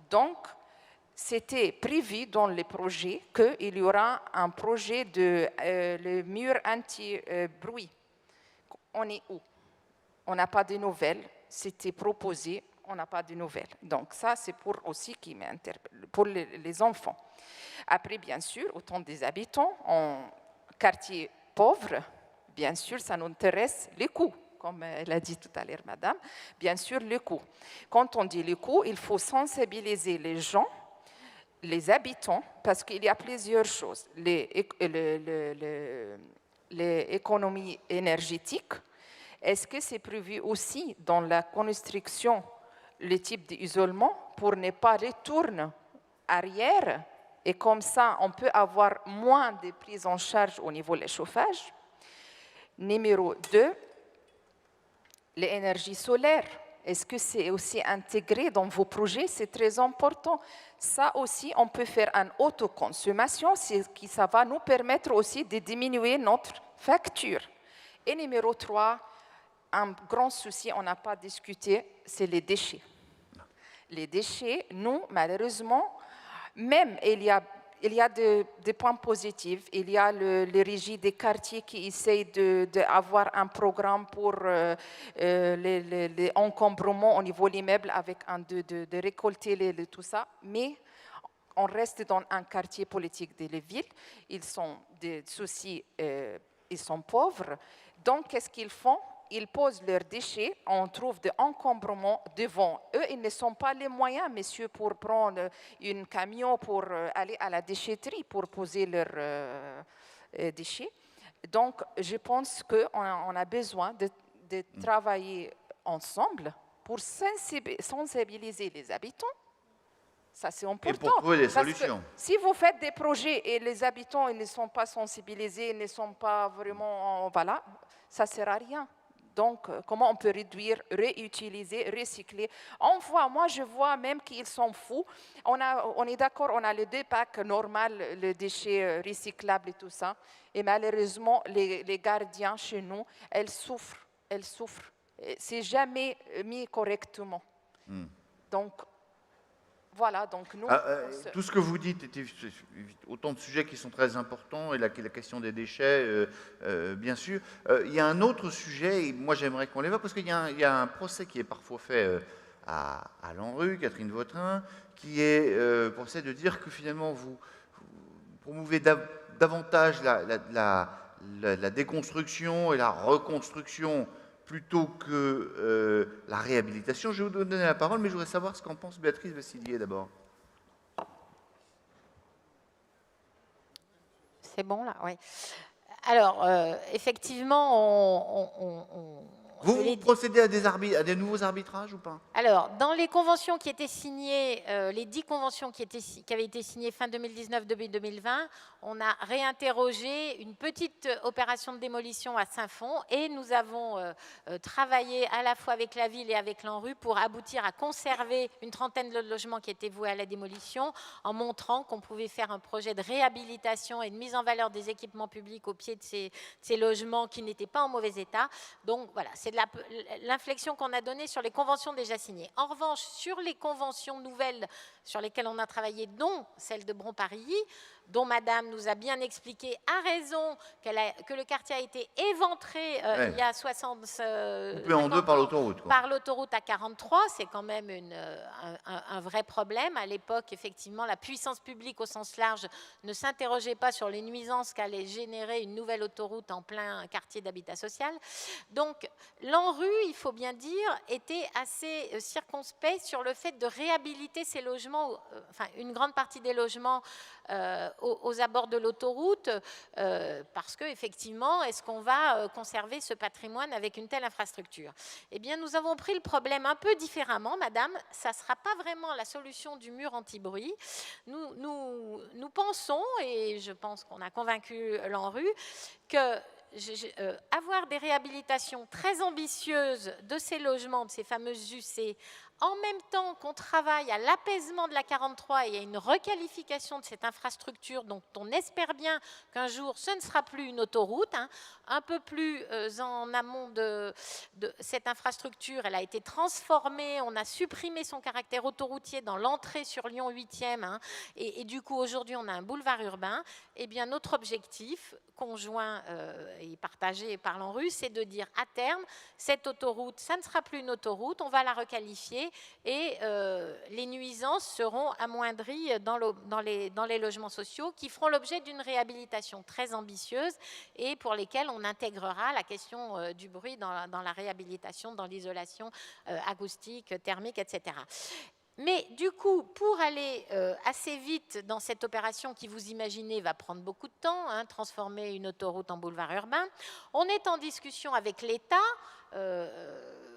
Donc, c'était prévu dans les projets qu'il y aura un projet de le mur anti-bruit. On est où? On n'a pas de nouvelles. C'était proposé, on n'a pas de nouvelles. Donc ça, c'est pour aussi qui m'interpelle, pour les enfants. Après, bien sûr, autant des habitants en quartier pauvre, bien sûr, ça nous intéresse les coûts, comme elle a dit tout à l'heure, madame. Bien sûr, les coûts. Quand on dit les coûts, il faut sensibiliser les gens, les habitants, parce qu'il y a plusieurs choses. Les économies énergétiques. Est-ce que c'est prévu aussi dans la construction, le type d'isolement, pour ne pas retourner arrière, et comme ça, on peut avoir moins de prise en charge au niveau du chauffage? Numéro 2, les énergies solaires. Est-ce que c'est aussi intégré dans vos projets? C'est très important. Ça aussi, on peut faire une autoconsommation, ça va nous permettre aussi de diminuer notre facture. Et numéro 3, un grand souci, on n'a pas discuté, c'est les déchets. Les déchets, nous, malheureusement, même il y a des points positifs. Il y a les régies des quartiers qui essayent d'avoir un programme pour les encombrements au niveau de l'immeuble avec de récolter tout ça. Mais on reste dans un quartier politique de la ville. Ils sont des soucis, ils sont pauvres. Donc, qu'est-ce qu'ils font? Ils posent leurs déchets, on trouve des encombrements devant eux. Ils ne sont pas les moyens, messieurs, pour prendre un camion pour aller à la déchetterie, pour poser leurs déchets. Donc, je pense qu'on a besoin de travailler ensemble pour sensibiliser les habitants. Ça, c'est important. Et pour trouver des solutions. Si vous faites des projets et les habitants ils ne sont pas sensibilisés, ils ne sont pas vraiment... Voilà, ça ne sert à rien. Donc, comment on peut réduire, réutiliser, recycler? Moi, je vois même qu'ils sont fous. On est d'accord, on a les 2 packs normal, les déchets recyclables et tout ça. Et malheureusement, les gardiens chez nous, elles souffrent. C'est jamais mis correctement. Donc, voilà, donc nous... Tout ce que vous dites était autant de sujets qui sont très importants, et la question des déchets, bien sûr. Il y a un autre sujet, et moi j'aimerais qu'on l'évoque, parce qu'il y a un procès qui est parfois fait à l'ANRU, Catherine Vautrin, qui est procès de dire que finalement vous promouvez davantage la déconstruction et la reconstruction plutôt que la réhabilitation. Je vais vous donner la parole, mais je voudrais savoir ce qu'en pense Béatrice Vassilier d'abord. C'est bon là, oui. Alors, effectivement, Vous procédez à des nouveaux arbitrages ou pas? Alors, dans les conventions qui étaient signées, les 10 conventions qui avaient été signées fin 2019, début 2020, on a réinterrogé une petite opération de démolition à Saint-Fond et nous avons travaillé à la fois avec la ville et avec l'ANRU pour aboutir à conserver une trentaine de logements qui étaient voués à la démolition en montrant qu'on pouvait faire un projet de réhabilitation et de mise en valeur des équipements publics au pied de ces logements qui n'étaient pas en mauvais état. Donc voilà, c'est l'inflexion qu'on a donnée sur les conventions déjà signées. En revanche, sur les conventions nouvelles sur lesquelles on a travaillé, dont celle de Bron-Parilly, dont Madame nous a bien expliqué, à raison, que le quartier a été éventré il y a 60 coupé en 2 par l'autoroute. Par l'autoroute à 43, c'est quand même un vrai problème. À l'époque, effectivement, la puissance publique au sens large ne s'interrogeait pas sur les nuisances qu'allait générer une nouvelle autoroute en plein quartier d'habitat social. Donc, l'ANRU, il faut bien dire, était assez circonspect sur le fait de réhabiliter ces logements, enfin une grande partie des logements aux abords de l'autoroute, parce que effectivement, est-ce qu'on va conserver ce patrimoine avec une telle infrastructure? Eh bien, nous avons pris le problème un peu différemment, Madame. Ça ne sera pas vraiment la solution du mur anti-bruit. Nous pensons, et je pense qu'on a convaincu l'ANRU, que avoir des réhabilitations très ambitieuses de ces logements, de ces fameuses UC, en même temps qu'on travaille à l'apaisement de la 43 et à une requalification de cette infrastructure dont on espère bien qu'un jour ce ne sera plus une autoroute, hein, un peu plus en amont de cette infrastructure, elle a été transformée, on a supprimé son caractère autoroutier dans l'entrée sur Lyon 8e, hein, et du coup aujourd'hui on a un boulevard urbain. Eh bien notre objectif conjoint et partagé par l'ANRU, c'est de dire à terme, cette autoroute, ça ne sera plus une autoroute, on va la requalifier et les nuisances seront amoindries dans les logements sociaux qui feront l'objet d'une réhabilitation très ambitieuse et pour lesquels on intégrera la question du bruit dans la réhabilitation, dans l'isolation acoustique, thermique, etc. Mais du coup, pour aller assez vite dans cette opération qui, vous imaginez, va prendre beaucoup de temps, hein, transformer une autoroute en boulevard urbain, on est en discussion avec l'État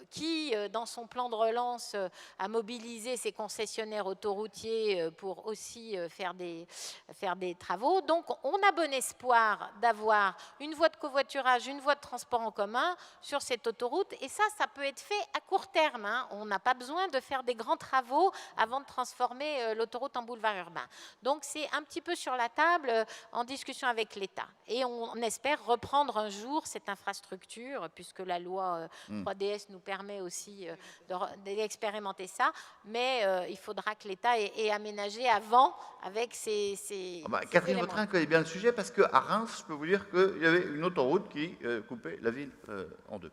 qui, dans son plan de relance, a mobilisé ses concessionnaires autoroutiers pour aussi faire des travaux. Donc, on a bon espoir d'avoir une voie de covoiturage, une voie de transport en commun sur cette autoroute. Et ça peut être fait à court terme, hein. On n'a pas besoin de faire des grands travaux avant de transformer l'autoroute en boulevard urbain. Donc, c'est un petit peu sur la table en discussion avec l'État. Et on espère reprendre un jour cette infrastructure, puisque la loi 3DS nous permet aussi d'expérimenter ça, mais il faudra que l'État ait aménagé avant avec ces Catherine Vautrin connaît bien le sujet, parce qu'à Reims, je peux vous dire qu'il y avait une autoroute qui coupait la ville en deux.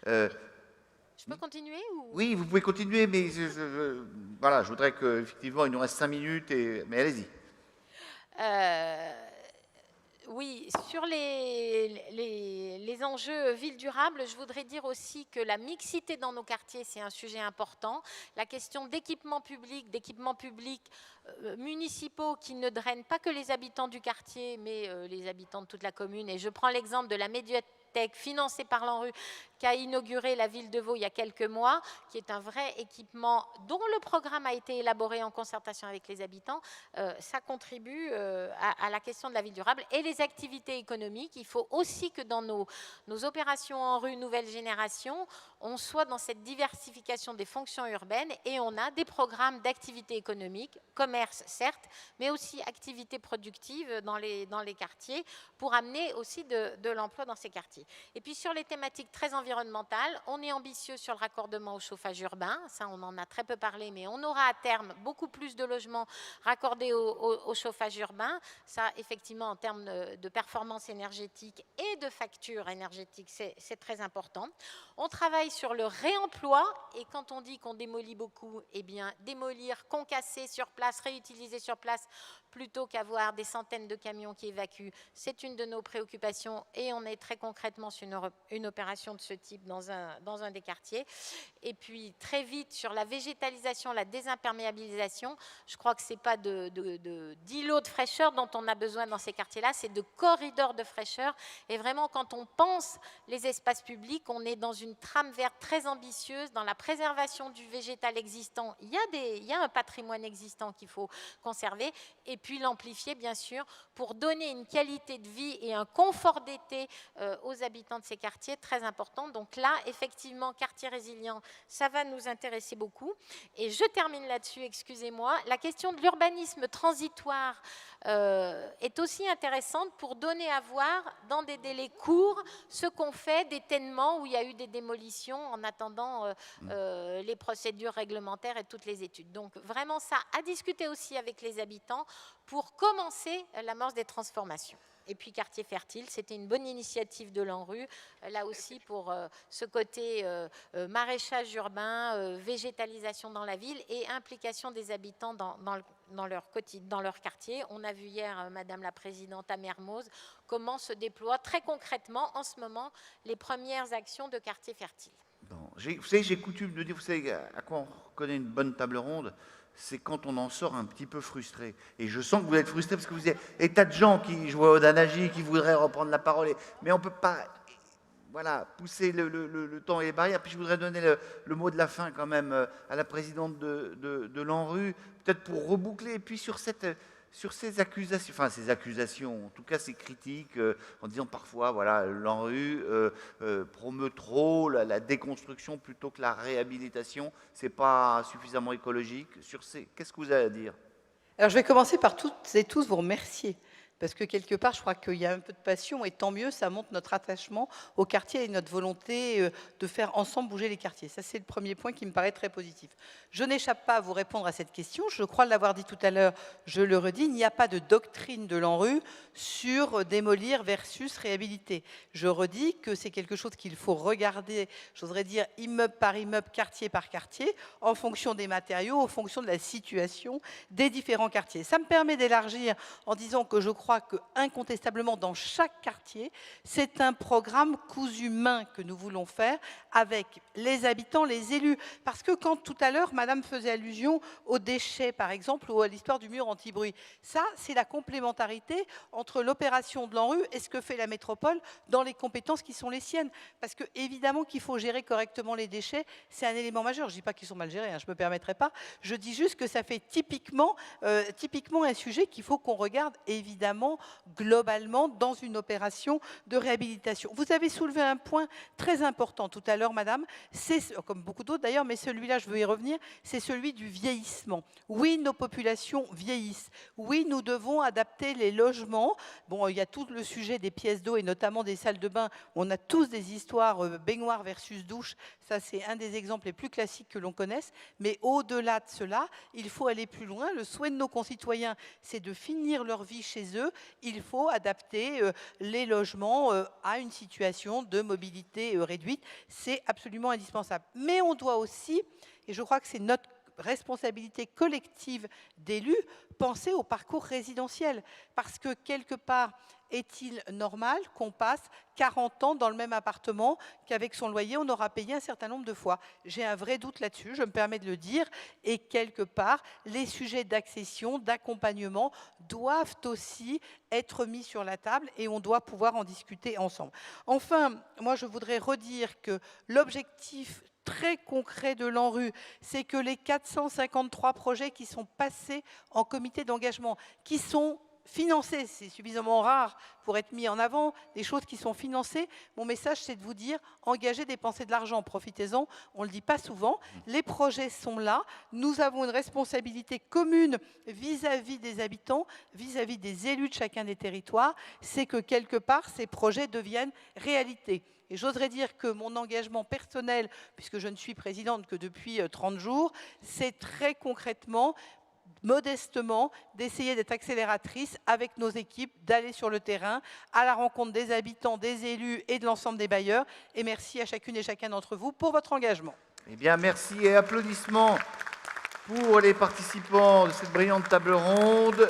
Je peux continuer ou... Oui, vous pouvez continuer, mais voilà, je voudrais qu'effectivement, il nous reste 5 minutes, mais allez-y. Oui, sur les enjeux ville durable, je voudrais dire aussi que la mixité dans nos quartiers, c'est un sujet important. La question d'équipements publics municipaux qui ne drainent pas que les habitants du quartier, mais les habitants de toute la commune. Et je prends l'exemple de la médiathèque financée par l'ANRU, qu'a inauguré la ville de Vaud il y a quelques mois, qui est un vrai équipement dont le programme a été élaboré en concertation avec les habitants. Ça contribue à la question de la ville durable et les activités économiques. Il faut aussi que dans nos opérations en rue nouvelle génération, on soit dans cette diversification des fonctions urbaines et on a des programmes d'activités économiques, commerce certes, mais aussi activités productives dans les quartiers pour amener aussi de l'emploi dans ces quartiers. Et puis sur les thématiques très environnementales, on est ambitieux sur le raccordement au chauffage urbain. Ça, on en a très peu parlé, mais on aura à terme beaucoup plus de logements raccordés au chauffage urbain. Ça, effectivement, en termes de performance énergétique et de facture énergétique, c'est très important. On travaille sur le réemploi, et quand on dit qu'on démolit beaucoup, eh bien, démolir, concasser sur place, réutiliser sur place, plutôt qu'avoir des centaines de camions qui évacuent, c'est une de nos préoccupations, et on est très concrètement sur une opération de ce type dans un des quartiers. Et puis très vite sur la végétalisation, la désimperméabilisation, je crois que ce n'est pas d'îlots de fraîcheur dont on a besoin dans ces quartiers-là, c'est de corridors de fraîcheur. Et vraiment, quand on pense les espaces publics, on est dans une trame verte très ambitieuse, dans la préservation du végétal existant. Il y a un patrimoine existant qu'il faut conserver, et puis l'amplifier, bien sûr, pour donner une qualité de vie et un confort d'été aux habitants de ces quartiers, très important. Donc là, effectivement, quartier résilient, ça va nous intéresser beaucoup. Et je termine là-dessus, excusez-moi. La question de l'urbanisme transitoire est aussi intéressante pour donner à voir, dans des délais courts, ce qu'on fait d'étainement où il y a eu des démolitions en attendant les procédures réglementaires et toutes les études. Donc vraiment ça, à discuter aussi avec les habitants pour commencer l'amorce des transformations. Et puis quartier fertile, c'était une bonne initiative de l'ANRU, là aussi pour ce côté maraîchage urbain, végétalisation dans la ville et implication des habitants dans leur quartier. On a vu hier, Madame la Présidente, à Mermoz, comment se déploient très concrètement en ce moment les premières actions de quartier fertile. Bon, vous savez, j'ai coutume de dire, vous savez à quoi on reconnaît une bonne table ronde, c'est quand on en sort un petit peu frustré. Et je sens que vous êtes frustré parce que vous êtes des tas de gens qui, je vois Odanagi, qui voudraient reprendre la parole, mais on ne peut pas pousser le temps et les barrières. Puis je voudrais donner le mot de la fin quand même à la présidente de l'ANRU, peut-être pour reboucler, et puis sur ces accusations, en tout cas ces critiques, en disant parfois, l'ANRU promeut trop la déconstruction plutôt que la réhabilitation, c'est pas suffisamment écologique. Qu'est-ce que vous avez à dire? Alors je vais commencer par toutes et tous vous remercier. Parce que quelque part, je crois qu'il y a un peu de passion, et tant mieux, ça montre notre attachement au quartier et notre volonté de faire ensemble bouger les quartiers. Ça, c'est le premier point qui me paraît très positif. Je n'échappe pas à vous répondre à cette question. Je crois l'avoir dit tout à l'heure, je le redis, il n'y a pas de doctrine de l'ANRU sur démolir versus réhabiliter. Je redis que c'est quelque chose qu'il faut regarder, j'oserais dire immeuble par immeuble, quartier par quartier, en fonction des matériaux, en fonction de la situation des différents quartiers. Ça me permet d'élargir en disant que je crois crois que incontestablement dans chaque quartier, c'est un programme cousu main que nous voulons faire avec les habitants, les élus. Parce que quand tout à l'heure, madame faisait allusion aux déchets, par exemple, ou à l'histoire du mur anti-bruit, ça, c'est la complémentarité entre l'opération de l'ANRU et ce que fait la métropole dans les compétences qui sont les siennes. Parce que évidemment qu'il faut gérer correctement les déchets, c'est un élément majeur. Je ne dis pas qu'ils sont mal gérés, hein, je ne me permettrai pas. Je dis juste que ça fait typiquement un sujet qu'il faut qu'on regarde évidemment globalement dans une opération de réhabilitation. Vous avez soulevé un point très important tout à l'heure, madame, c'est, comme beaucoup d'autres d'ailleurs, mais celui-là, je veux y revenir, c'est celui du vieillissement. Oui, nos populations vieillissent. Oui, nous devons adapter les logements. Bon, il y a tout le sujet des pièces d'eau et notamment des salles de bain. On a tous des histoires baignoire versus douche. Ça, c'est un des exemples les plus classiques que l'on connaisse. Mais au-delà de cela, il faut aller plus loin. Le souhait de nos concitoyens, c'est de finir leur vie chez eux. Il faut adapter les logements à une situation de mobilité réduite. C'est absolument indispensable. Mais on doit aussi, et je crois que c'est notre responsabilité collective d'élus, penser au parcours résidentiel. Parce que quelque part, est-il normal qu'on passe 40 ans dans le même appartement qu'avec son loyer, on aura payé un certain nombre de fois? J'ai un vrai doute là-dessus, je me permets de le dire. Et quelque part, les sujets d'accession, d'accompagnement doivent aussi être mis sur la table et on doit pouvoir en discuter ensemble. Enfin, moi je voudrais redire que l'objectif très concret de l'ANRU, c'est que les 453 projets qui sont passés en comité d'engagement, qui sont financés, c'est suffisamment rare pour être mis en avant, des choses qui sont financées. Mon message, c'est de vous dire, engagez, dépensez de l'argent, profitez-en, on ne le dit pas souvent. Les projets sont là, nous avons une responsabilité commune vis-à-vis des habitants, vis-à-vis des élus de chacun des territoires, c'est que quelque part, ces projets deviennent réalité. Et j'oserais dire que mon engagement personnel, puisque je ne suis présidente que depuis 30 jours, c'est très concrètement, modestement, d'essayer d'être accélératrice avec nos équipes, d'aller sur le terrain, à la rencontre des habitants, des élus et de l'ensemble des bailleurs. Et merci à chacune et chacun d'entre vous pour votre engagement. Eh bien, merci et applaudissements pour les participants de cette brillante table ronde.